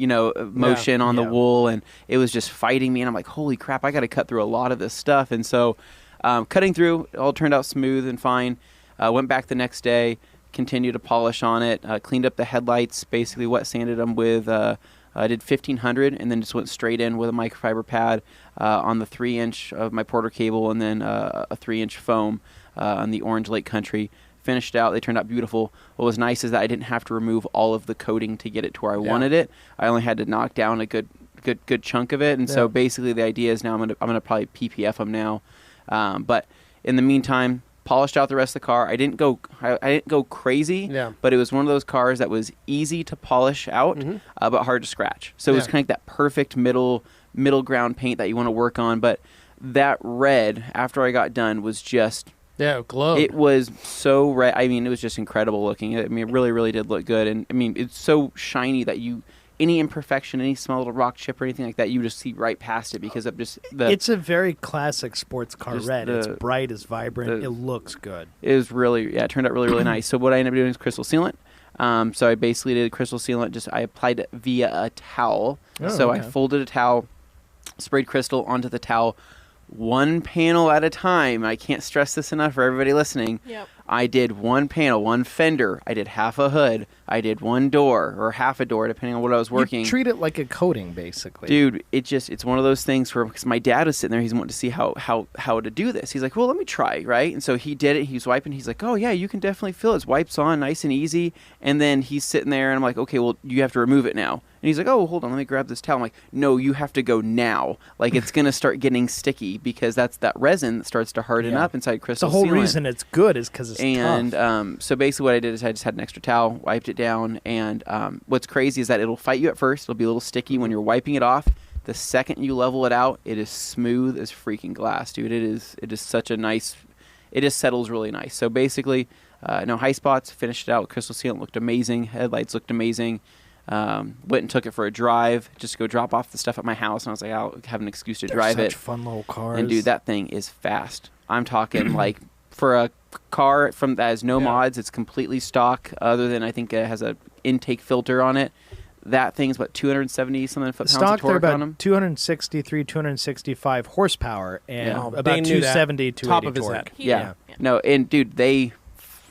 motion on the Yeah. wool, and it was just fighting me. And I'm like, holy crap, I got to cut through a lot of this stuff. And so, cutting through, it all turned out smooth and fine. Went back the next day, continued to polish on it, cleaned up the headlights, basically wet sanded them with. I did 1500 and then just went straight in with a microfiber pad on the 3-inch of my Porter cable, and then a 3-inch foam on the Orange Lake Country. Finished out. They turned out beautiful. What was nice is that I didn't have to remove all of the coating to get it to where I wanted it. I only had to knock down a good chunk of it, and so basically the idea is now I'm gonna probably PPF them now. But in the meantime, polished out the rest of the car. I didn't go crazy, but it was one of those cars that was easy to polish out, but hard to scratch. So it was kind of like that perfect middle ground paint that you want to work on. But that red, after I got done, was just it glowed. It was so red. I mean, it was just incredible looking. I mean, it really, really did look good. And I mean, it's so shiny that any imperfection, any small little rock chip or anything like that, you just see right past it because of just It's a very classic sports car Just red. It's the- bright, it's vibrant, it looks good. It was really, it turned out really, really nice. So what I ended up doing is crystal sealant. So I basically did crystal sealant. I applied it via a towel. Oh, so okay. I folded a towel, sprayed crystal onto the towel, one panel at a time. I can't stress this enough for everybody listening. Yep. I did one panel, one fender. I did half a hood. I did one door or half a door, depending on what I was working. You treat it like a coating, basically. Dude, it's one of those things where, because my dad was sitting there, he's wanting to see how to do this. He's like, well, let me try, right? And so he did it. He was wiping. He's like, oh yeah, you can definitely feel it. His wipes on, nice and easy. And then he's sitting there, and I'm like, okay, well, you have to remove it now. And he's like, oh, hold on, let me grab this towel. I'm like, no, you have to go now. Like, it's gonna start getting sticky because that's that resin that starts to harden up inside crystal The whole sealant. reason it's good is because it's And tough. so basically what I did is I just had an extra towel, wiped it down, and what's crazy is that it'll fight you at first. It'll be a little sticky when you're wiping it off. The second you level it out, it is smooth as freaking glass, dude. It is such a nice, it just settles really nice. So basically, no high spots, finished it out with crystal sealant, looked amazing. Headlights looked amazing. Went and took it for a drive, just to go drop off the stuff at my house, and I was like, I'll have an excuse to drive Such it. fun little cars. And dude, that thing is fast. I'm talking like for a car that has no mods, it's completely stock. Other than I think it has a intake filter on it. That thing's what 270 something foot-pounds of Stock, they're torque on about them. 263, 265 horsepower, and Yeah. about Dane knew that. 270, Top 280 of his torque. head. Yeah. Yeah. No, and dude, they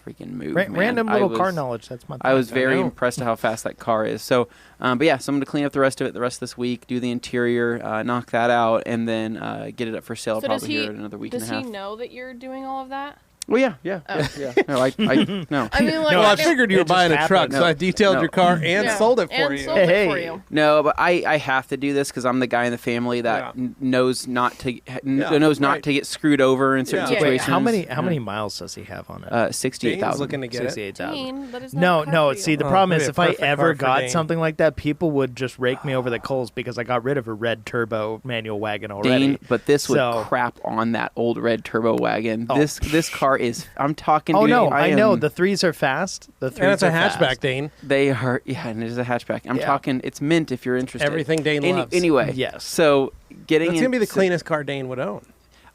freaking move. man. Random I little was- car knowledge. That's my. I was thing. very know. impressed at how fast that car is. So, but yeah, so I'm going to clean up the rest of it the rest of this week, do the interior, knock that out, and then get it up for sale So probably does he, here in another week and does a he half. know that you're doing all of that? Well, yeah. No, I no. I mean, like, Well, I it- figured you were it just buying a truck, happened. so I detailed No. your car and Yeah. sold it for and you. Sold it for Hey. you. No, but I have to do this because I'm the guy in the family that knows not to right. to get screwed over in certain Yeah. situations. How many miles does he have on it? 68,000. Dane's looking to get it. 68,000. Dane, that is No, not a car no. for See, you. the Oh, problem maybe is a if I perfect ever car for got Dane. something like that, people would just rake me over the coals because I got rid of a red turbo manual wagon already. Dane, but this would So- crap on that old red turbo wagon. Oh. This car is. I'm talking. Oh dude, no, I know am- the threes are fast. The threes And it's a are hatchback, fast. Dane. They are. Yeah, and it is a hatchback. I'm Yeah. talking. It's mint if you're interested. Everything Dane loves. Anyway, Yes. So getting That's going to be the so cleanest car Dane would own.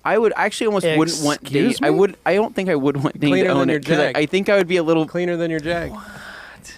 I would actually almost wouldn't want Dane. Excuse me? I don't think I would want Dane Cleaner to than own your it because Jag. I think I would be a little Cleaner than your Jag.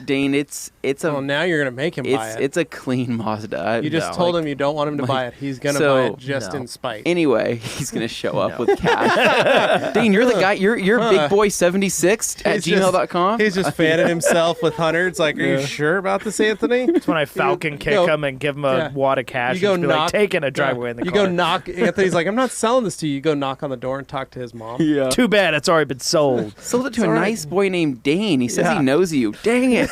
Dane. It's a Well, now you're going to make him buy it. it's a clean Mazda. You just No, told like- him you don't want him to like- buy it. He's going to so- buy it just No. in spite. Anyway, he's gonna show up with cash. Dane, you're the guy. You're big boy 76 at He's just- gmail.com. He's just fanning himself with hundreds. Like, are you sure about this, Anthony? That's when I falcon kick go- him and give him a yeah. wad of cash. You go and just be like, knock. take in a driveway in the you car. go knock. Anthony's like, I'm not selling this to you. You go knock on the door and talk to his mom. Yeah. Too bad it's already been sold. Sold it to a all right. nice boy named Dane. He says Yeah. he knows you. Dang it.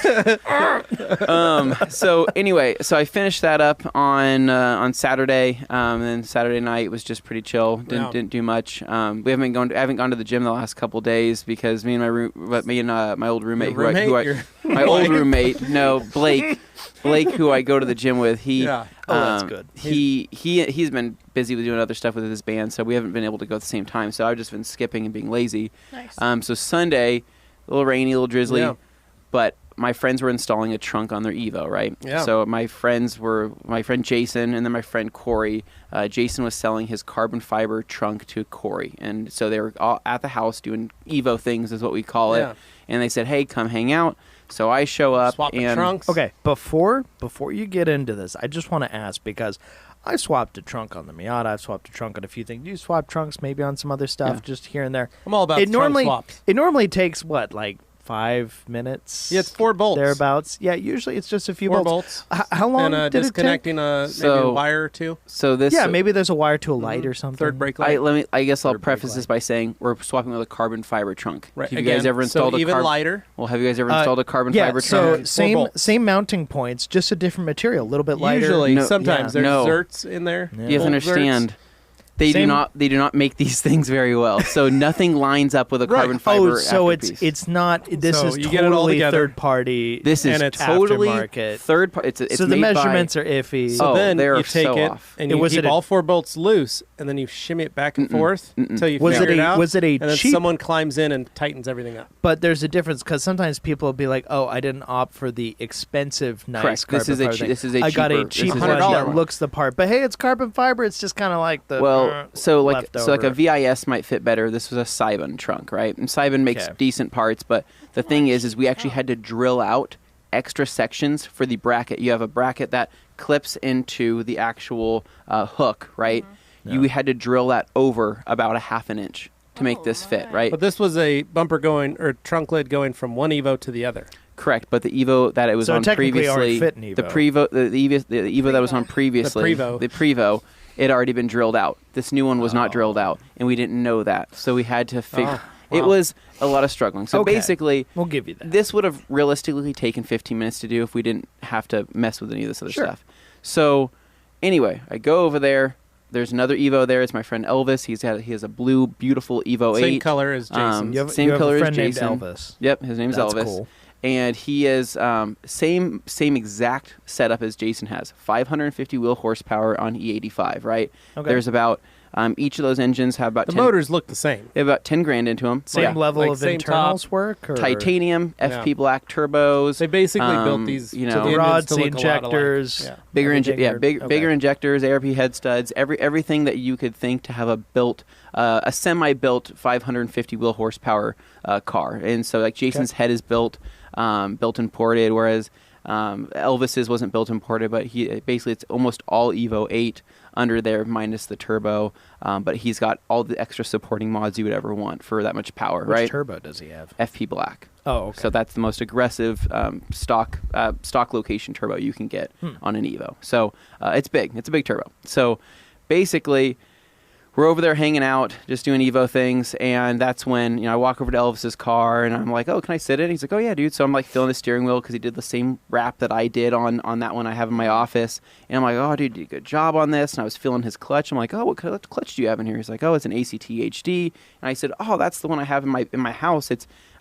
So anyway, so I finished that up on Saturday. And then Saturday night was just pretty chill. Didn't do much. I haven't gone to the gym the last couple days because me and my old roommate, Your roommate? my old roommate, no, Blake, who I go to the gym with. He Yeah. Oh, that's good. He's been busy with doing other stuff with his band, so we haven't been able to go at the same time. So I've just been skipping and being lazy. Nice. So Sunday, a little rainy, a little drizzly, Yeah. but my friends were installing a trunk on their Evo, right? Yeah. So my friend Jason and then my friend Corey. Jason was selling his carbon fiber trunk to Corey, and so they were all at the house doing Evo things, is what we call Yeah. it. And they said, "Hey, come hang out." So I show up Swap the and trunks. Okay, before you get into this, I just want to ask because I swapped a trunk on the Miata. I've swapped a trunk on a few things. Do you swap trunks maybe on some other stuff, Yeah. just here and there? I'm all about It trunk normally swaps. it normally takes what, like 5 minutes? Yeah, it's 4 bolts. thereabouts. Yeah, usually it's just a few 4 bolts. bolts. How long And did it take? disconnecting maybe So- a wire or two. So this Yeah, maybe there's a wire to a light or something. Third brake light. I guess I'll Third brake preface light. this by saying we're swapping with a carbon fiber trunk. Right. Have you Again, guys ever installed so a even carbon? lighter? Well, have you guys ever installed a carbon yeah, fiber so trunk? same mounting points, just a different material, a little bit lighter. Usually, No, sometimes yeah. there's No. zerts in there. Yeah. You have to Bolt understand. They Same- do not make these things very well. So nothing lines up with a Right. carbon fiber. Oh, so afterpiece. it's not. This So is you get it all totally together. third party. This is and it's totally aftermarket. third party. It's so the made by- measurements are iffy. So Oh, then they're you take so it off. and It you was keep it a- all 4 bolts loose, and then you shimmy it back and forth until you Was figure it it a- out. was it a and then cheap- someone climbs in and tightens everything up. But there's a difference because sometimes people will be like, "Oh, I didn't opt for the expensive, nice Correct. carbon fiber thing. this is a I got a cheaper- cheap this is one $100 that one. looks the part." But hey, it's carbon fiber. It's just kind of like the Well, Well, so like a leftover. VIS might fit better. This was a Cybin trunk, right? And Cybin makes Okay. decent parts, but the thing is we actually had to drill out extra sections for the bracket. You have a bracket that clips into the actual hook, right? You had to drill that over about a half an inch to make this fit, right? But this was a bumper going, or trunk lid going from one Evo to the other. Correct, but the Evo that it was So on technically already previously, fit an the Evo. the Evo that was on previously, The Prevo, it had already been drilled out. This new one was not drilled out, and we didn't know that, so we had to figure. It was a lot of struggling. So Okay. basically, We'll give you that. this would have realistically taken 15 minutes to do if we didn't have to mess with any of this other Sure. stuff. So anyway, I go over there. There's another Evo there. It's my friend Elvis. He has a blue, beautiful Evo 8. Same color as Jason's. Same you have color a as friend Jason. named Elvis. Yep, his name's That's Elvis. cool. And he is same exact setup as Jason has. 550 wheel horsepower on E85, right? Okay. There's about each of those engines have about The 10, motors look the same. they have about 10 grand into them. Same level Like of same internals top, work? Or Titanium, FP black turbos. They basically built these you to know, the engines rods, to the look a lot alike. injectors. Yeah. bigger everything are- bigger okay. injectors, ARP head studs, everything that you could think to have a semi-built 550 wheel horsepower car. And so like Jason's head is built imported, whereas Elvis's wasn't built imported, but basically it's almost all Evo 8 under there minus the turbo, but he's got all the extra supporting mods you would ever want for that much power, Which right? turbo does he have? FP black. Oh, okay. So that's the most aggressive stock location turbo you can get on an Evo. So it's big. It's a big turbo. So basically, we're over there hanging out, just doing Evo things, and that's when I walk over to Elvis's car, and I'm like, "Oh, can I sit in?" He's like, "Oh yeah, dude." So I'm like feeling the steering wheel because he did the same wrap that I did on that one I have in my office, and I'm like, "Oh, dude, you did a good job on this." And I was feeling his clutch. I'm like, "Oh, what clutch do you have in here?" He's like, "Oh, it's an ACT HD," and I said, "Oh, that's the one I have in my house.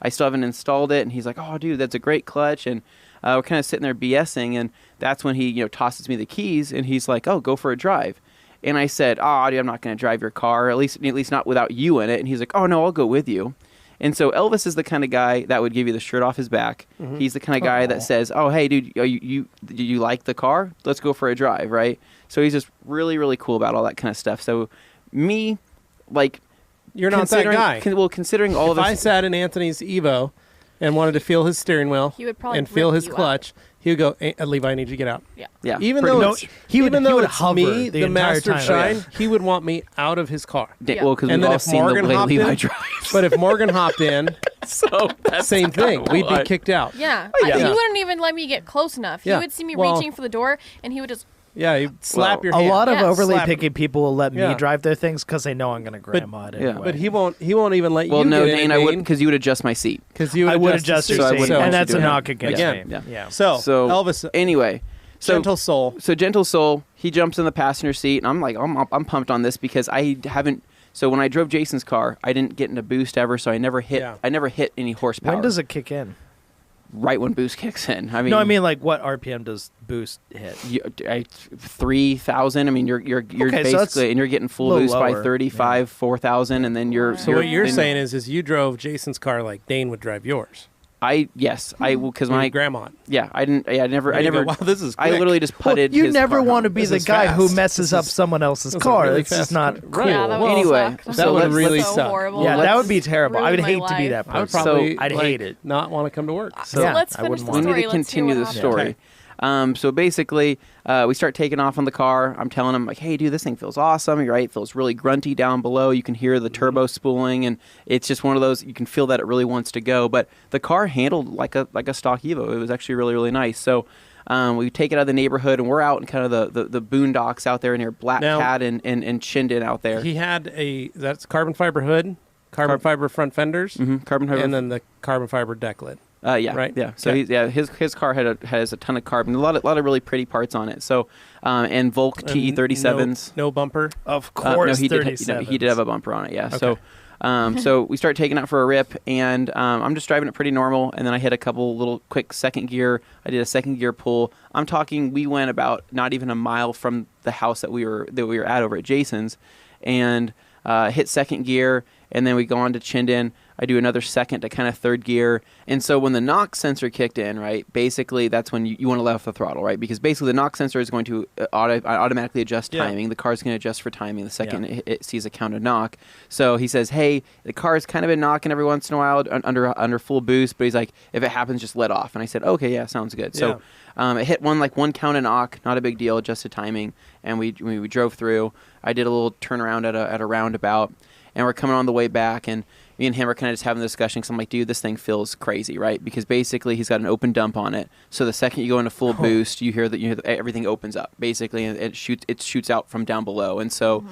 I still haven't installed it." And he's like, "Oh, dude, that's a great clutch." And we're kind of sitting there BSing, and that's when he tosses me the keys, and he's like, "Oh, go for a drive." And I said, "Oh, dude, I'm not going to drive your car, at least not without you in it." And he's like, "Oh, no, I'll go with you." And so Elvis is the kind of guy that would give you the shirt off his back. Mm-hmm. He's the kind of guy that says, "Oh, hey, dude, you like the car? Let's go for a drive," right? So he's just really, really cool about all that kind of stuff. So me, like, You're not that guy. Considering all If of I this, sat in Anthony's Evo and wanted to feel his steering wheel He would probably and feel rip his you out. clutch, he would go, Levi, I need you to get out. Yeah. yeah, Even pretty though much. it's, he would- even he though would it's hover me, the the entire master of time. shine, Yeah. he would want me out of his car. Yeah. Well, because And we've then all if seen the Morgan way hopped Levi in- drives. But if Morgan hopped in, So that's same thing. We'd be kicked out. Yeah. yeah. He wouldn't even let me get close enough. Yeah. He would see me Well- reaching for the door, and he would just. Yeah, he'd slap Well, your A hand. lot of Yeah, overly slap picky people will let me Yeah. drive their things because they know I'm going to grandma it yeah. anyway. But he won't even let Well, you no, get Dane, in, I would because you would adjust my seat. because you would I would adjust adjust the your So I seat. wouldn't seat, want and you that's a doing knock that. against Again. me. Yeah. So, Elvis, Anyway, so gentle soul. So Gentle Soul, he jumps in the passenger seat, and I'm like, I'm pumped on this because I haven't. So when I drove Jason's car, I didn't get into boost ever, so I never hit. Yeah. I never hit any horsepower. When does it kick in? Right when boost kicks in. I mean, No, I mean like what RPM does boost hit? 3,000. I mean, you're Okay, so that's basically and you're getting full a little boost by lower. 35, 4,000, and then you're. So what you're then- saying is you drove Jason's car like Dane would drive yours. I will because Your my grandma. yeah I didn't I never And you go, never wow, this is I quick. literally just putted. you his never car want to home. be This the is guy who fast. messes This up is- someone else's this is a car. really It's just fast not car. cool. Yeah, that would Anyway, suck. that would really so suck. horrible. Yeah, Well, that would let's be terrible. I would ruin hate my to be life. that I would person. probably I'd hate it. not want to come to work. So Yeah, let's I finish wouldn't the want We to. need story. to Let's hear continue what the happened. story. So basically, we start taking off on the car. I'm telling him like, "Hey, dude, this thing feels awesome. You're right. It feels really grunty down below. You can hear the turbo spooling, and it's just one of those. You can feel that it really wants to go. But the car handled like a stock Evo. It was actually really, really nice. So we take it out of the neighborhood, and we're out in kind of the boondocks out there near Black Now- Cat and Chinden out there. He had that's carbon fiber hood, carbon fiber front fenders, Carbon fiber. and then the carbon fiber deck lid. Yeah, Right? yeah. So Okay. his car has a ton of carbon, a lot of really pretty parts on it. So and Volk And TE37s. No bumper. Of No, course, he did. 37. He did have a bumper on it. Yeah. Okay. So we start taking it for a rip, and I'm just driving it pretty normal. And then I hit a couple little quick second gear. I did a second gear pull. I'm talking. We went about not even a mile from the house that we were at over at Jason's, and hit second gear. And then we go on to Chinden. I do another second to kind of third gear. And so when the knock sensor kicked in, right, basically that's when you want to let off the throttle, right? Because basically the knock sensor is going to automatically adjust timing. The car's going to adjust for timing the second it sees a count of knock. So he says, hey, the car's kind of been knocking every once in a while under full boost, but he's like, if it happens, just let off. And I said, okay, yeah, sounds good. So it hit one count of knock, not a big deal, adjusted timing, and we drove through. I did a little turnaround at a roundabout, and we're coming on the way back, and me and him are kind of just having a discussion because I'm like, dude, this thing feels crazy, right? Because basically he's got an open dump on it. So the second you go into full boost, you hear everything opens up basically, and it shoots out from down below. And so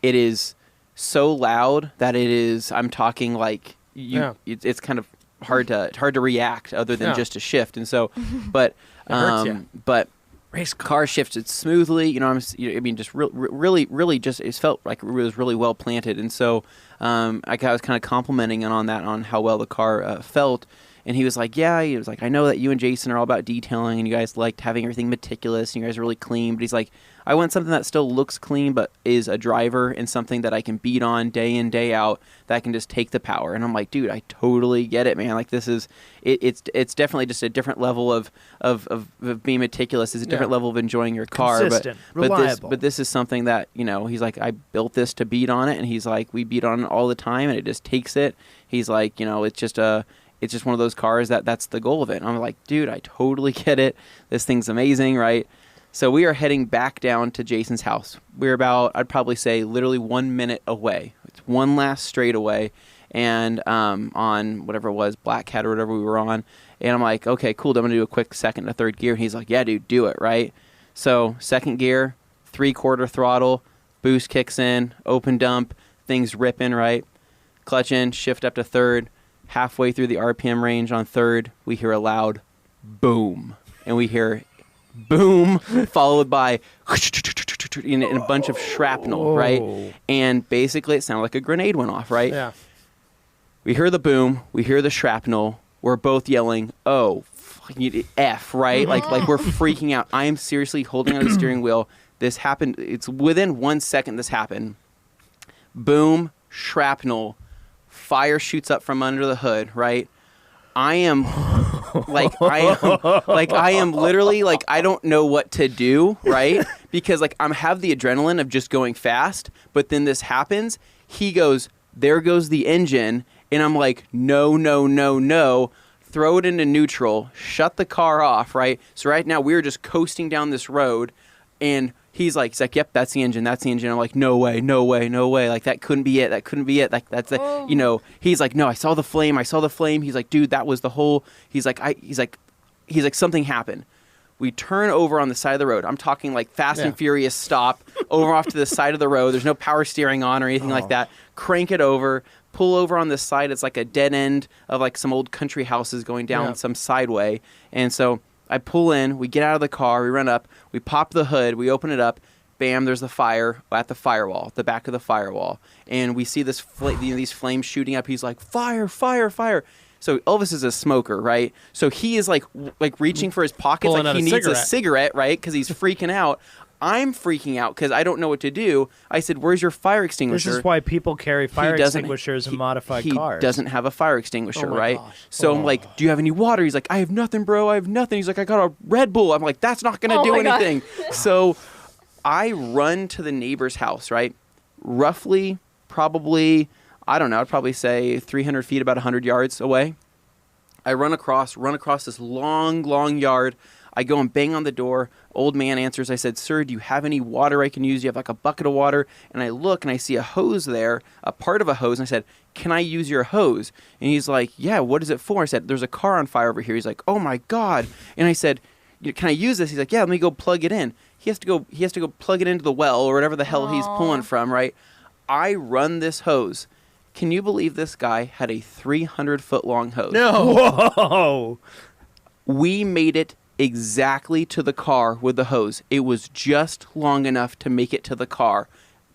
it is so loud that it is. I'm talking like it's kind of hard to react other than just to shift. And so, but race car shifted smoothly. You know, I mean, just really, just it felt like it was really well planted. And so, I was kind of complimenting on that, on how well the car felt. And he was like, yeah, he was like, I know that you and Jason are all about detailing, and you guys liked having everything meticulous, and you guys are really clean. But he's like, I want something that still looks clean, but is a driver, and something that I can beat on day in, day out, that can just take the power. And I'm like, dude, I totally get it, man. Like, this is, it's definitely just a different level of being meticulous. It's a different level of enjoying your car. Consistent, reliable. But this is something that, you know, he's like, I built this to beat on it, and he's like, we beat on it all the time, and it just takes it. He's like, you know, it's just one of those cars that's the goal of it. And I'm like, dude, I totally get it. This thing's amazing, right? So we are heading back down to Jason's house. We're about, I'd probably say, literally 1 minute away. It's one last straightaway, and on whatever it was, Black Cat or whatever we were on. And I'm like, okay, cool. I'm going to do a quick second to third gear. And he's like, yeah, dude, do it, right? So second gear, 3/4 throttle, boost kicks in, open dump, things ripping, right? Clutch in, shift up to third. Halfway through the RPM range on third, we hear a loud boom. And we hear boom, followed by and a bunch of shrapnel, right? And basically it sounded like a grenade went off, right? Yeah. We hear the boom, we hear the shrapnel, we're both yelling, oh, F, right? Like we're freaking out. I am seriously holding on the steering wheel. This happened, it's within 1 second this happened. Boom, shrapnel, fire shoots up from under the hood, right? I am literally like, I don't know what to do, right? Because like I have the adrenaline of just going fast, but then this happens. He goes, there goes the engine. And I'm like, no. Throw it into neutral, shut the car off, right? So right now we're just coasting down this road, and he's like, yep, that's the engine. I'm like, no way. Like, that couldn't be it. Like, that's the, you know, he's like, no, I saw the flame. He's like, dude, that was the whole, he's like, something happened. We turn over on the side of the road. I'm talking like Fast and Furious stop, over off to the side of the road. There's no power steering on or anything like that. Crank it over, pull over on this side. It's like a dead end of like some old country houses going down some sideway. And so I pull in, we get out of the car, we run up, we pop the hood, we open it up, bam, there's the fire at the firewall, the back of the firewall. And we see this these flames shooting up. He's like, fire. So Elvis is a smoker, right? So he is like reaching for his pockets, Pulling like he out a needs cigarette. a cigarette, right? Because he's freaking out. I'm freaking out because I don't know what to do. I said, where's your fire extinguisher? This is why people carry fire extinguishers in modified cars. He doesn't have a fire extinguisher, right? Gosh. So I'm like, do you have any water? He's like, I have nothing, bro. He's like, I got a Red Bull. I'm like, that's not going to do anything. So I run to the neighbor's house, right? Roughly, probably, I don't know, I'd probably say 300 feet, about 100 yards away. I run across this long yard. I go and bang on the door. Old man answers. I said, sir, do you have any water I can use? Do you have like a bucket of water? And I look and I see a hose there, a part of a hose. And I said, can I use your hose? And he's like, yeah, what is it for? I said, there's a car on fire over here. He's like, oh my God. And I said, can I use this? He's like, yeah, let me go plug it in. He has to go plug it into the well or whatever the hell he's pulling from, right? I run this hose. Can you believe this guy had a 300-foot long hose? No. Whoa. We made it exactly to the car with the hose. It was just long enough to make it to the car.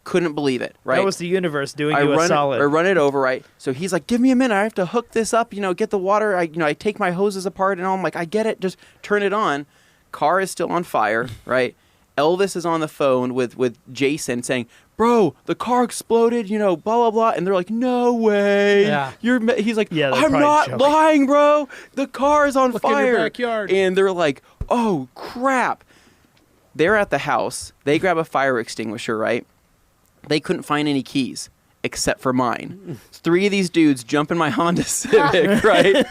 Couldn't believe it, right? That was the universe doing you a solid. I run it over, right? So he's like, give me a minute. I have to hook this up, get the water. I take my hoses apart and all. I'm like, I get it. Just turn it on. Car is still on fire, right? Elvis is on the phone with Jason saying, bro, the car exploded, blah, blah, blah. And they're like, no way. Yeah. He's like, Yeah, they're I'm probably not joking. lying, bro. The car is on Look fire. in your backyard. And they're like, oh, crap. They're at the house. They grab a fire extinguisher, right? They couldn't find any keys except for mine. 3 of these dudes jump in my Honda Civic, right?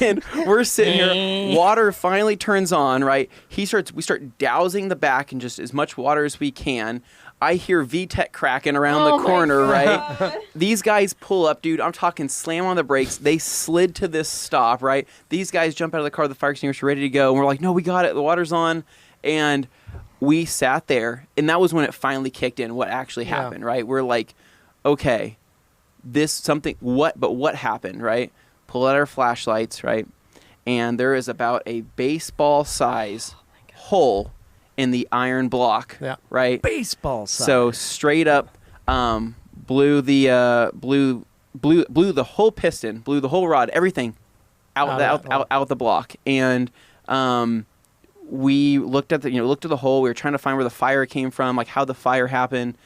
And we're sitting here. Water finally turns on, right? We start dousing the back in just as much water as we can. I hear VTEC cracking around the corner, right? These guys pull up, dude. I'm talking slam on the brakes. They slid to this stop, right? These guys jump out of the car, the fire extinguisher ready to go. And we're like, no, we got it. The water's on. And we sat there, and that was when it finally kicked in what actually happened, right? We're like, okay, what happened, right? Pull out our flashlights, right? And there is about a baseball size hole in the iron block, right? Baseball size. So straight up blew the whole piston, blew the whole rod, everything out the block. And we looked at the hole. We were trying to find where the fire came from, like how the fire happened.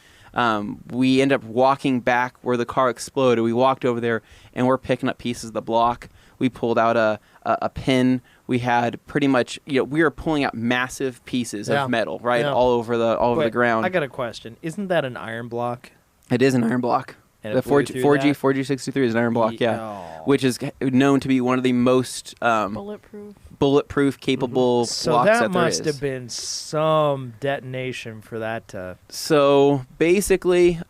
We ended up walking back where the car exploded. We walked over there, and we're picking up pieces of the block. We pulled out a pin. We had pretty much, we were pulling out massive pieces of metal, right, all over the ground. I got a question. Isn't that an iron block? It is an iron block. And the 4G63 is an iron block, which is known to be one of the most bulletproof capable So blocks that there must is. have been some detonation for that to... So basically,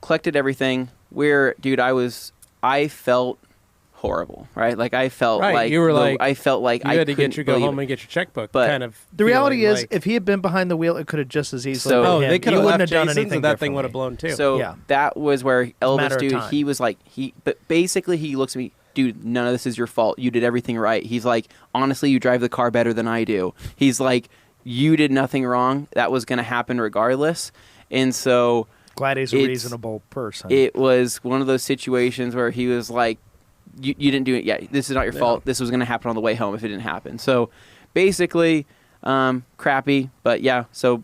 collected everything. I felt horrible, right? Like I felt like you were I felt like you I had to couldn't go believe home it. and get your checkbook. But kind of The reality is, like, if he had been behind the wheel, it could have just as easily So- been oh, him. they could He have wouldn't left have done Jason's anything and that thing would have differently. blown too. So Yeah. that was where Elvis, matter of dude, time. he was like, but basically he looks at me, dude, none of this is your fault. You did everything right. He's like, honestly, you drive the car better than I do. He's like, you did nothing wrong. That was going to happen regardless. And so Glad he's a reasonable person. it was one of those situations where he was like, you didn't do it. Yeah, this is not your fault. This was going to happen on the way home if it didn't happen. So basically, crappy. But yeah, so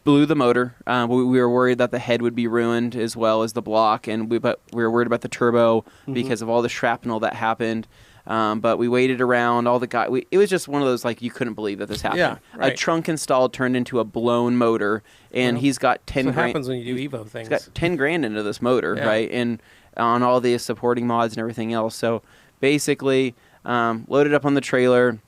blew the motor. We were worried that the head would be ruined as well as the block, and we were worried about the turbo because of all the shrapnel that happened. But we waited around. It was just one of those, like, you couldn't believe that this happened. Yeah, right. A trunk installed turned into a blown motor, and he's got 10 That's what grand. happens when you do Evo things. He's got 10 grand into this motor, right? And on all the supporting mods and everything else. So basically, loaded up on the trailer.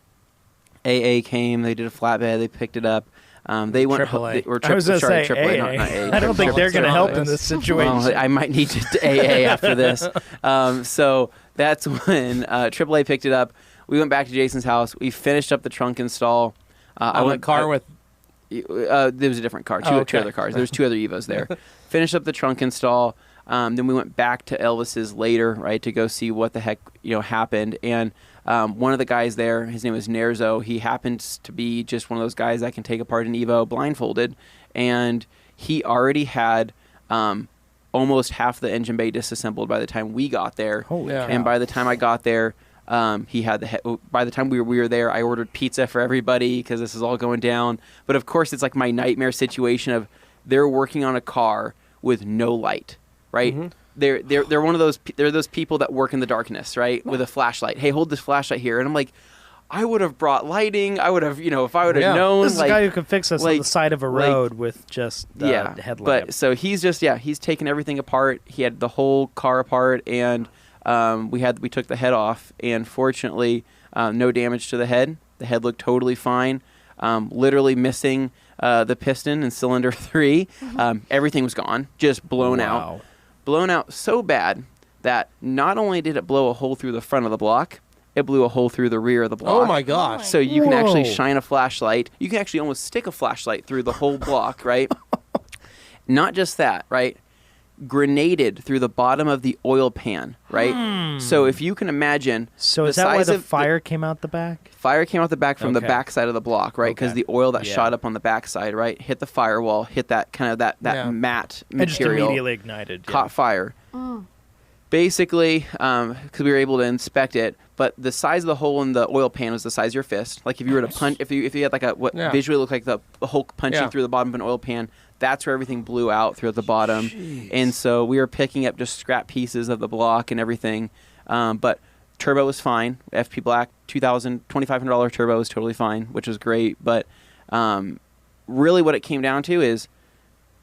AA came. They did a flatbed. They picked it up. They went. AAA. I was going to say AAA, AA. not AA. I don't think they're going to help in this situation. Well, I might need to AA after this. So that's when AAA picked it up. We went back to Jason's house. We finished up the trunk install. I went car with. There was a different car. Two other cars. There was 2 other Evos there. Finished up the trunk install. Then we went back to Elvis's later, right, to go see what the heck happened. And one of the guys there, his name was Nerzo. He happens to be just one of those guys that can take apart an Evo blindfolded, and he already had almost half the engine bay disassembled by the time we got there. Holy cow. And by the time I got there, he had by the time we were there, I ordered pizza for everybody because this is all going down. But of course, it's like my nightmare situation of they're working on a car with no light. Right, they're one of those. They're those people that work in the darkness, right, with a flashlight. Hey, hold this flashlight here, and I'm like, I would have brought lighting. I would have, if I would have known. This is a guy who could fix us on the side of a road with just headlamp. But so he's just he's taken everything apart. He had the whole car apart, and we took the head off, and fortunately, no damage to the head. The head looked totally fine. Literally missing the piston in cylinder 3. Everything was gone, just blown out. Blown out so bad that not only did it blow a hole through the front of the block, it blew a hole through the rear of the block. Oh my gosh. So you can actually shine a flashlight. You can actually almost stick a flashlight through the whole block, right? Not just that, right? Grenaded through the bottom of the oil pan, right? So if you can imagine... So is that why the fire came out the back? Fire came out the back from the back side of the block, right? Because the oil that shot up on the back side, right, hit the firewall, hit that kind of that matte material. It just immediately ignited. Caught fire. basically, because we were able to inspect it, but the size of the hole in the oil pan was the size of your fist. Like if you were to punch, if you had like visually looked like the hole punching through the bottom of an oil pan, that's where everything blew out through at the bottom. Jeez. And so we were picking up just scrap pieces of the block and everything. But turbo was fine. FP Black $2,500 turbo was totally fine, which was great. But really what it came down to is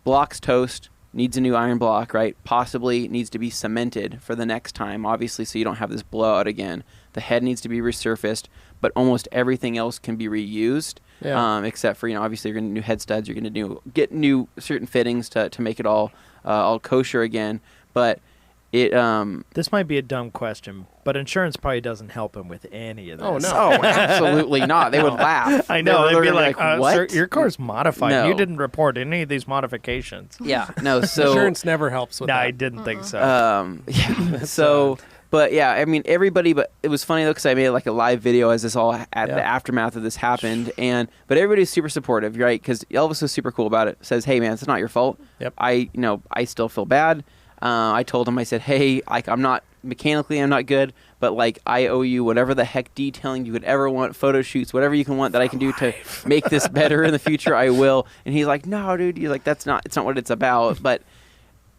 block's toast. Needs a new iron block, right? Possibly needs to be cemented for the next time, obviously, so you don't have this blowout again. The head needs to be resurfaced, but almost everything else can be reused, except for, obviously you're going to new head studs, you're going to get new certain fittings to make it all kosher again. But it this might be a dumb question, but insurance probably doesn't help him with any of this. Oh, no. Oh, absolutely not. They would laugh. I know. They'd be like, what? Sir, your car's modified. No. You didn't report any of these modifications. Yeah. No, so... Insurance never helps with that. I didn't think so. Yeah. So... But yeah, I mean, everybody, but it was funny though, because I made like a live video as this all, the aftermath of this happened. But everybody's super supportive, right? Because Elvis was super cool about it. Says, hey man, it's not your fault. Yep. I still feel bad. I told him, I said, hey, like I'm not good, but like I owe you whatever the heck detailing you could ever want, photo shoots, whatever you can want that I can do to make this better in the future, I will. And he's like, no, dude, he's like, it's not what it's about. But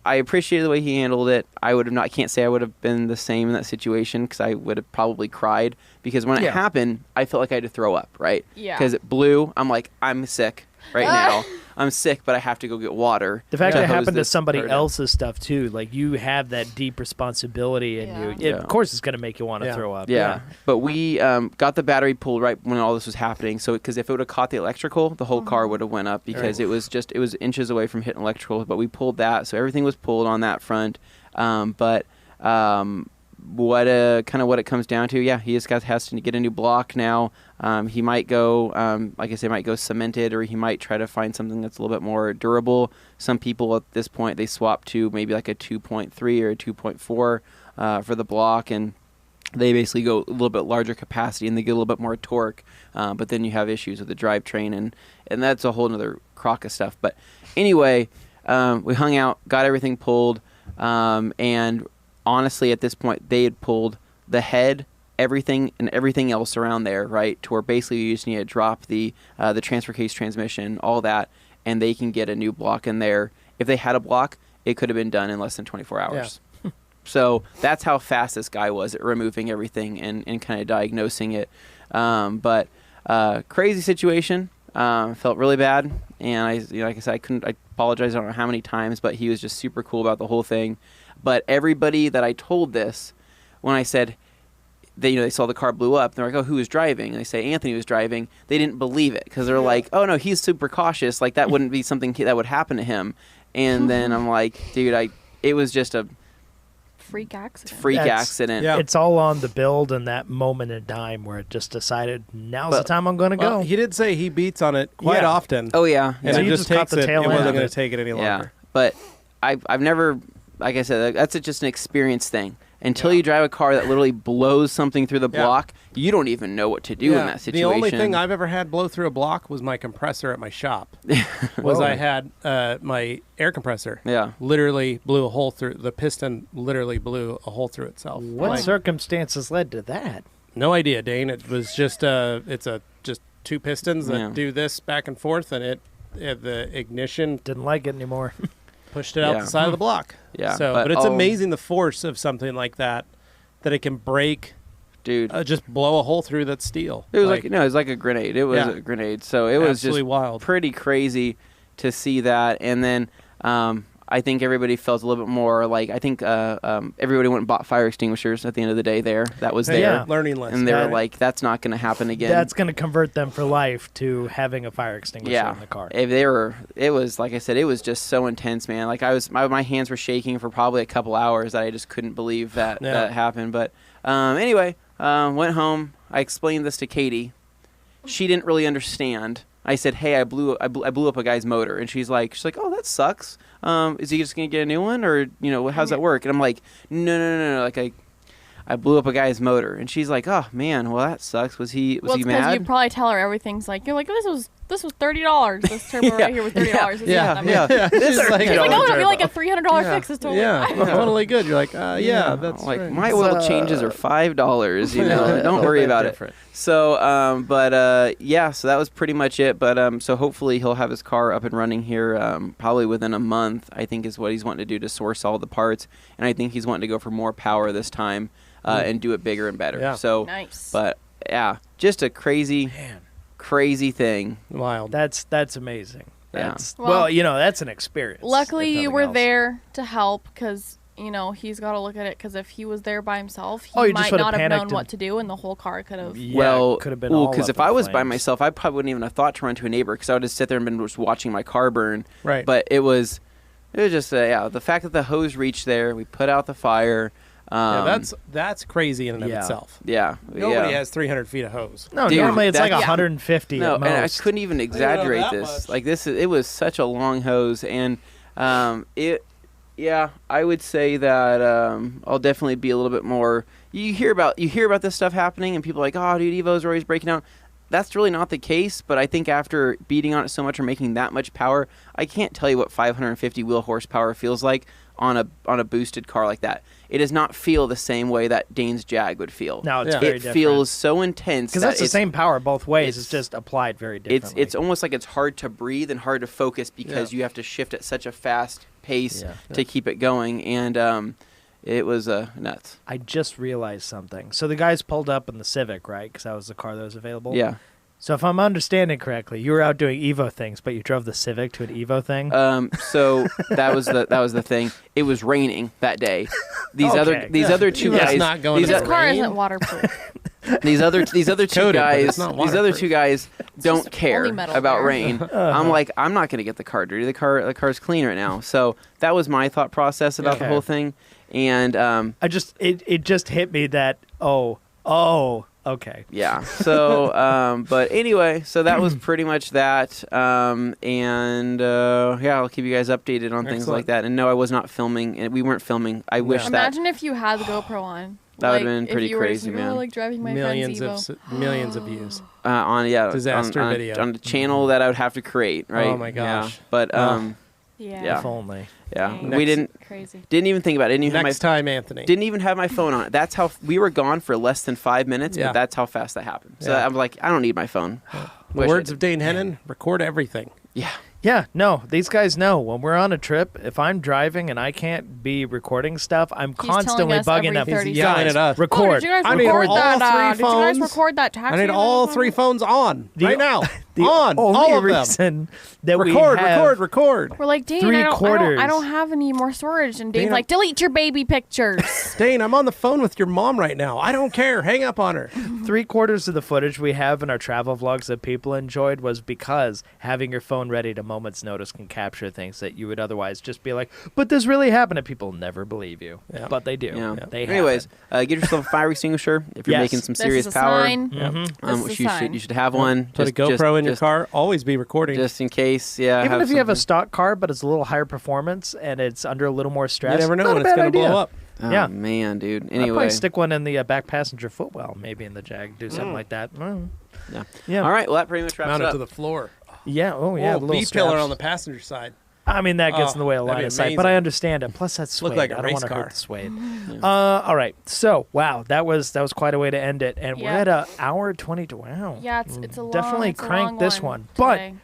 I appreciated the way he handled it. Can't say I would have been the same in that situation, because I would have probably cried, because when it happened, I felt like I had to throw up, right? Yeah. Because it blew. I'm like, I'm sick right now. I'm sick, but I have to go get water. The fact that it happened to somebody else's stuff too, like you have that deep responsibility in you. Of course, it's going to make you want to throw up. Yeah. But we got the battery pulled right when all this was happening. So because if it would have caught the electrical, the whole car would have went up, because it was inches away from hitting electrical. But we pulled that, so everything was pulled on that front. What it comes down to, he just has to get a new block now. He might go, like I said, might go cemented, or he might try to find something that's a little bit more durable. Some people at this point, they swap to maybe like a 2.3 or a 2.4 for the block, and they basically go a little bit larger capacity and they get a little bit more torque. But then you have issues with the drivetrain, and that's a whole other crock of stuff. But anyway, we hung out, got everything pulled, and honestly, at this point, they had pulled the head, everything else around there, right? To where basically you just need to drop the transfer case transmission, all that, and they can get a new block in there. If they had a block, it could have been done in less than 24 hours. Yeah. So that's how fast this guy was at removing everything and kind of diagnosing it. But crazy situation. Felt really bad, and like I said, I apologize. I don't know how many times, but he was just super cool about the whole thing. But everybody that I told this, when I said, they saw the car blew up, they're like, oh, who was driving? And they say Anthony was driving. They didn't believe it, because they're like, oh no, he's super cautious. Like that wouldn't be something that would happen to him. And then I'm like, dude, it was just a freak accident. Accident. Yeah. It's all on the build and that moment in time where it just decided, now's the time I'm going to go. He did say he beats on it quite often. Oh yeah. And so it just takes the tail it wasn't end. going to take it any longer. Yeah. But I've never, like I said, that's just an experience thing. Until you drive a car that literally blows something through the block, you don't even know what to do in that situation. The only thing I've ever had blow through a block was my compressor at my shop. I had my air compressor. Yeah. Literally blew a hole through, the piston literally blew a hole through itself. What circumstances led to that? No idea, Dane. It was just just two pistons that do this back and forth, and the ignition didn't like it anymore. Pushed it out the side of the block. Yeah. But it's amazing the force of something like that it can break. Dude, just blow a hole through that steel. It was it was like a grenade. It was a grenade. So it was just wild. Pretty crazy to see that. And then I think everybody felt a little bit more like, I think everybody went and bought fire extinguishers at the end of the day there. That was their learning lesson. And they were like, that's not going to happen again. That's going to convert them for life to having a fire extinguisher in the car. It was, like I said, it was just so intense, man. Like my hands were shaking for probably a couple hours that I just couldn't believe that happened. But anyway, went home. I explained this to Katie. She didn't really understand. I said, hey, I blew up a guy's motor. And she's like, oh, that sucks. Is he just going to get a new one? Or, how's that work? And I'm like, no. Like, I blew up a guy's motor. And she's like, oh, man, well, that sucks. Was he mad? Because you probably tell her everything's like, you're like, this was this was $30. This turbo right here was $30. Yeah. This is like, It's like, oh, it'll be like a turbo. $300 fix. It's totally fine. Totally good. You're like, that's like right. my oil changes are $5. You know, don't worry about different. it. So, so that was pretty much it. But so hopefully he'll have his car up and running here probably within a month. I think is what he's wanting to do to source all the parts, and I think he's wanting to go for more power this time and do it bigger and better. Yeah. So, Nice. but yeah, just a crazy thing. Wild. That's amazing. Yeah. That's Well, that's an experience. Luckily, if you nothing were else. there to help because, he's got to look at it because if he was there by himself, he you just might would've not have known panicked what to do and the whole car could have. Yeah, Well, could have been all because up if in I was by flames. myself, I probably wouldn't even have thought to run to a neighbor because I would just sit there and been just watching my car burn. Right. But it was just the fact that the hose reached there, we put out the fire. That's crazy in and of Yeah. itself. Yeah. Nobody has 300 feet of hose. No, Dude, normally it's like that's- 150 No, at most. and I couldn't even exaggerate that this. much. Like it was such a long hose, and I would say that I'll definitely be a little bit more. You hear about this stuff happening, and people are like, oh, dude, Evos are always breaking out. That's really not the case, but I think after beating on it so much or making that much power, I can't tell you what 550 wheel horsepower feels like on a boosted car like that. It does not feel the same way that Dane's Jag would feel. No, it's Yeah. very It different. feels so intense because that that's the same power both ways. It's just applied very differently. It's almost like it's hard to breathe and hard to focus because you have to shift at such a fast pace to keep it going, and it was nuts. I just realized something. So the guys pulled up in the Civic, right? Because that was the car that was available. Yeah. So if I'm understanding correctly, you were out doing Evo things, but you drove the Civic to an Evo thing. So that was the thing. It was raining that day. These Okay, other two It's guys. not going these, to This the car rain. isn't waterproof. these other two coated, but guys. it's not These other waterproof. two guys don't just care only metal about there. rain. I'm like, I'm not gonna get the car dirty. The car's clean right now. So that was my thought process about the Okay. whole thing. And it just hit me that okay. yeah. So, but anyway, so that was pretty much that. I'll keep you guys updated on things Excellent. like that. And no, I was not filming, and we weren't filming. I wish that Imagine if you had the GoPro on. That would've Like, been if pretty you were crazy, just, man. like driving my Millions friend's of Evo. millions of views. on Disaster a, video. on a channel that I would have to create, right? Oh my gosh. Yeah. But Yeah. Yeah. If only. yeah, Dang. we Crazy. didn't even think about it. Didn't even Next have time, Anthony. didn't even have my phone on. That's how we were gone for less than 5 minutes. Yeah. But that's how fast that happened. So Yeah. I'm like, I don't need my phone. The Wish I words did. of Dane Hennen, record everything. Yeah. Yeah, no, these guys know when we're on a trip, if I'm driving and I can't be recording stuff, I'm telling constantly us bugging every them. 30 He's yelling Guys, at us. Oh, record. did you guys I need record all that? three Did you guys phones. record that taxi? I need all three phones on The- right now. The on only all of them. reason that Record, we have, record. We're like, Dane, Three I don't quarters. have any more storage. And Dane's Dane, like, delete your baby pictures. Dane, I'm on the phone with your mom right now. I don't care. Hang up on her. 3/4 of the footage we have in our travel vlogs that people enjoyed was because having your phone ready at a moment's notice can capture things that you would otherwise just be like, but this really happened, and people never believe you. Yeah. But they do. Yeah. They Anyways, happen. get yourself a fire extinguisher if you're Yes. making some This serious is a power. sign. Yeah. This is a You sign. should have one. Put a GoPro in your car. Always be recording. just in case. Yeah. Even if you have a something. stock car, but it's a little higher performance and it's under a little more stress, You never know not when a it's bad going to idea. blow up. Oh, yeah. man, dude. I'd Anyway. probably stick one in the back passenger footwell, maybe in the Jag, do something like that. Yeah. Yeah. All right. Well, that pretty much wraps Mount it it up. to the floor. Yeah. Oh, yeah. Oh, the little B-pillar straps. on the passenger side. I mean, that gets in the way of that'd line be of sight, amazing. but I understand it. Plus, that's suede. Look like a I don't race want to car. hurt the suede. All right. So, wow, that was quite a way to end it, and we're Yeah. at an hour 20. Wow. Yeah, it's a long. Definitely it's a cranked long this one. But today.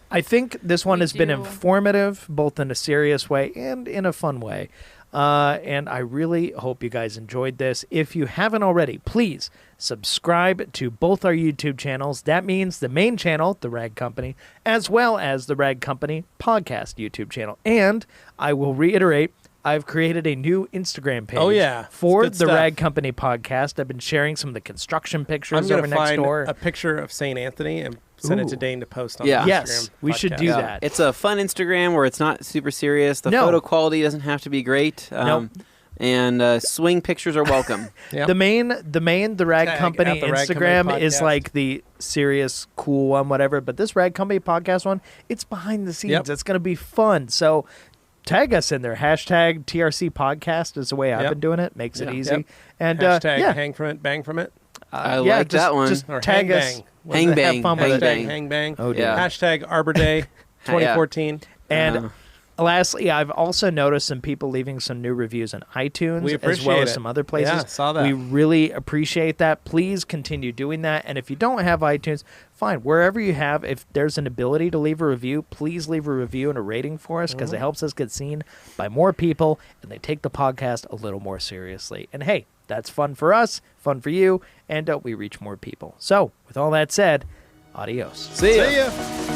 I think this one We has been do. informative, both in a serious way and in a fun way. And I really hope you guys enjoyed this. If you haven't already, please subscribe to both our YouTube channels. That means the main channel, The Rag Company, as well as the Rag Company podcast YouTube channel. And I will reiterate, I've created a new Instagram page Oh, yeah. It's for good the stuff. Rag Company podcast. I've been sharing some of the construction I'm pictures going over to next find door. a picture of St. Anthony and send it to Ooh. Dane to post on Yeah. the Instagram Yes, we should podcast. do that. It's a fun Instagram where it's not super serious. The No. photo quality doesn't have to be great. Nope. And swing pictures are welcome. Yep. The Rag Tag Company at the Rag Instagram Company is podcast. like the serious, cool one, whatever. But this Rag Company podcast one, it's behind the scenes. Yep. It's going to be fun. So tag us in there. Hashtag TRC podcast is the way I've Yep. been doing it. Makes it Yeah. easy. Yep. And Hashtag yeah, hang from it, bang from it. I like that one. Just Or tag hang us. bang. Hang bang. Have fun with Hang it. bang. Hang bang. Oh, dear. Yeah. Hashtag Arbor Day 2014. And lastly, I've also noticed some people leaving some new reviews on iTunes We as well appreciate as it. some other places. Yeah, saw that. We really appreciate that. Please continue doing that. And if you don't have iTunes, fine. Wherever you have, if there's an ability to leave a review, please leave a review and a rating for us because it helps us get seen by more people and they take the podcast a little more seriously. And hey, that's fun for us, fun for you, and we reach more people. So, with all that said, adios. See ya. See ya.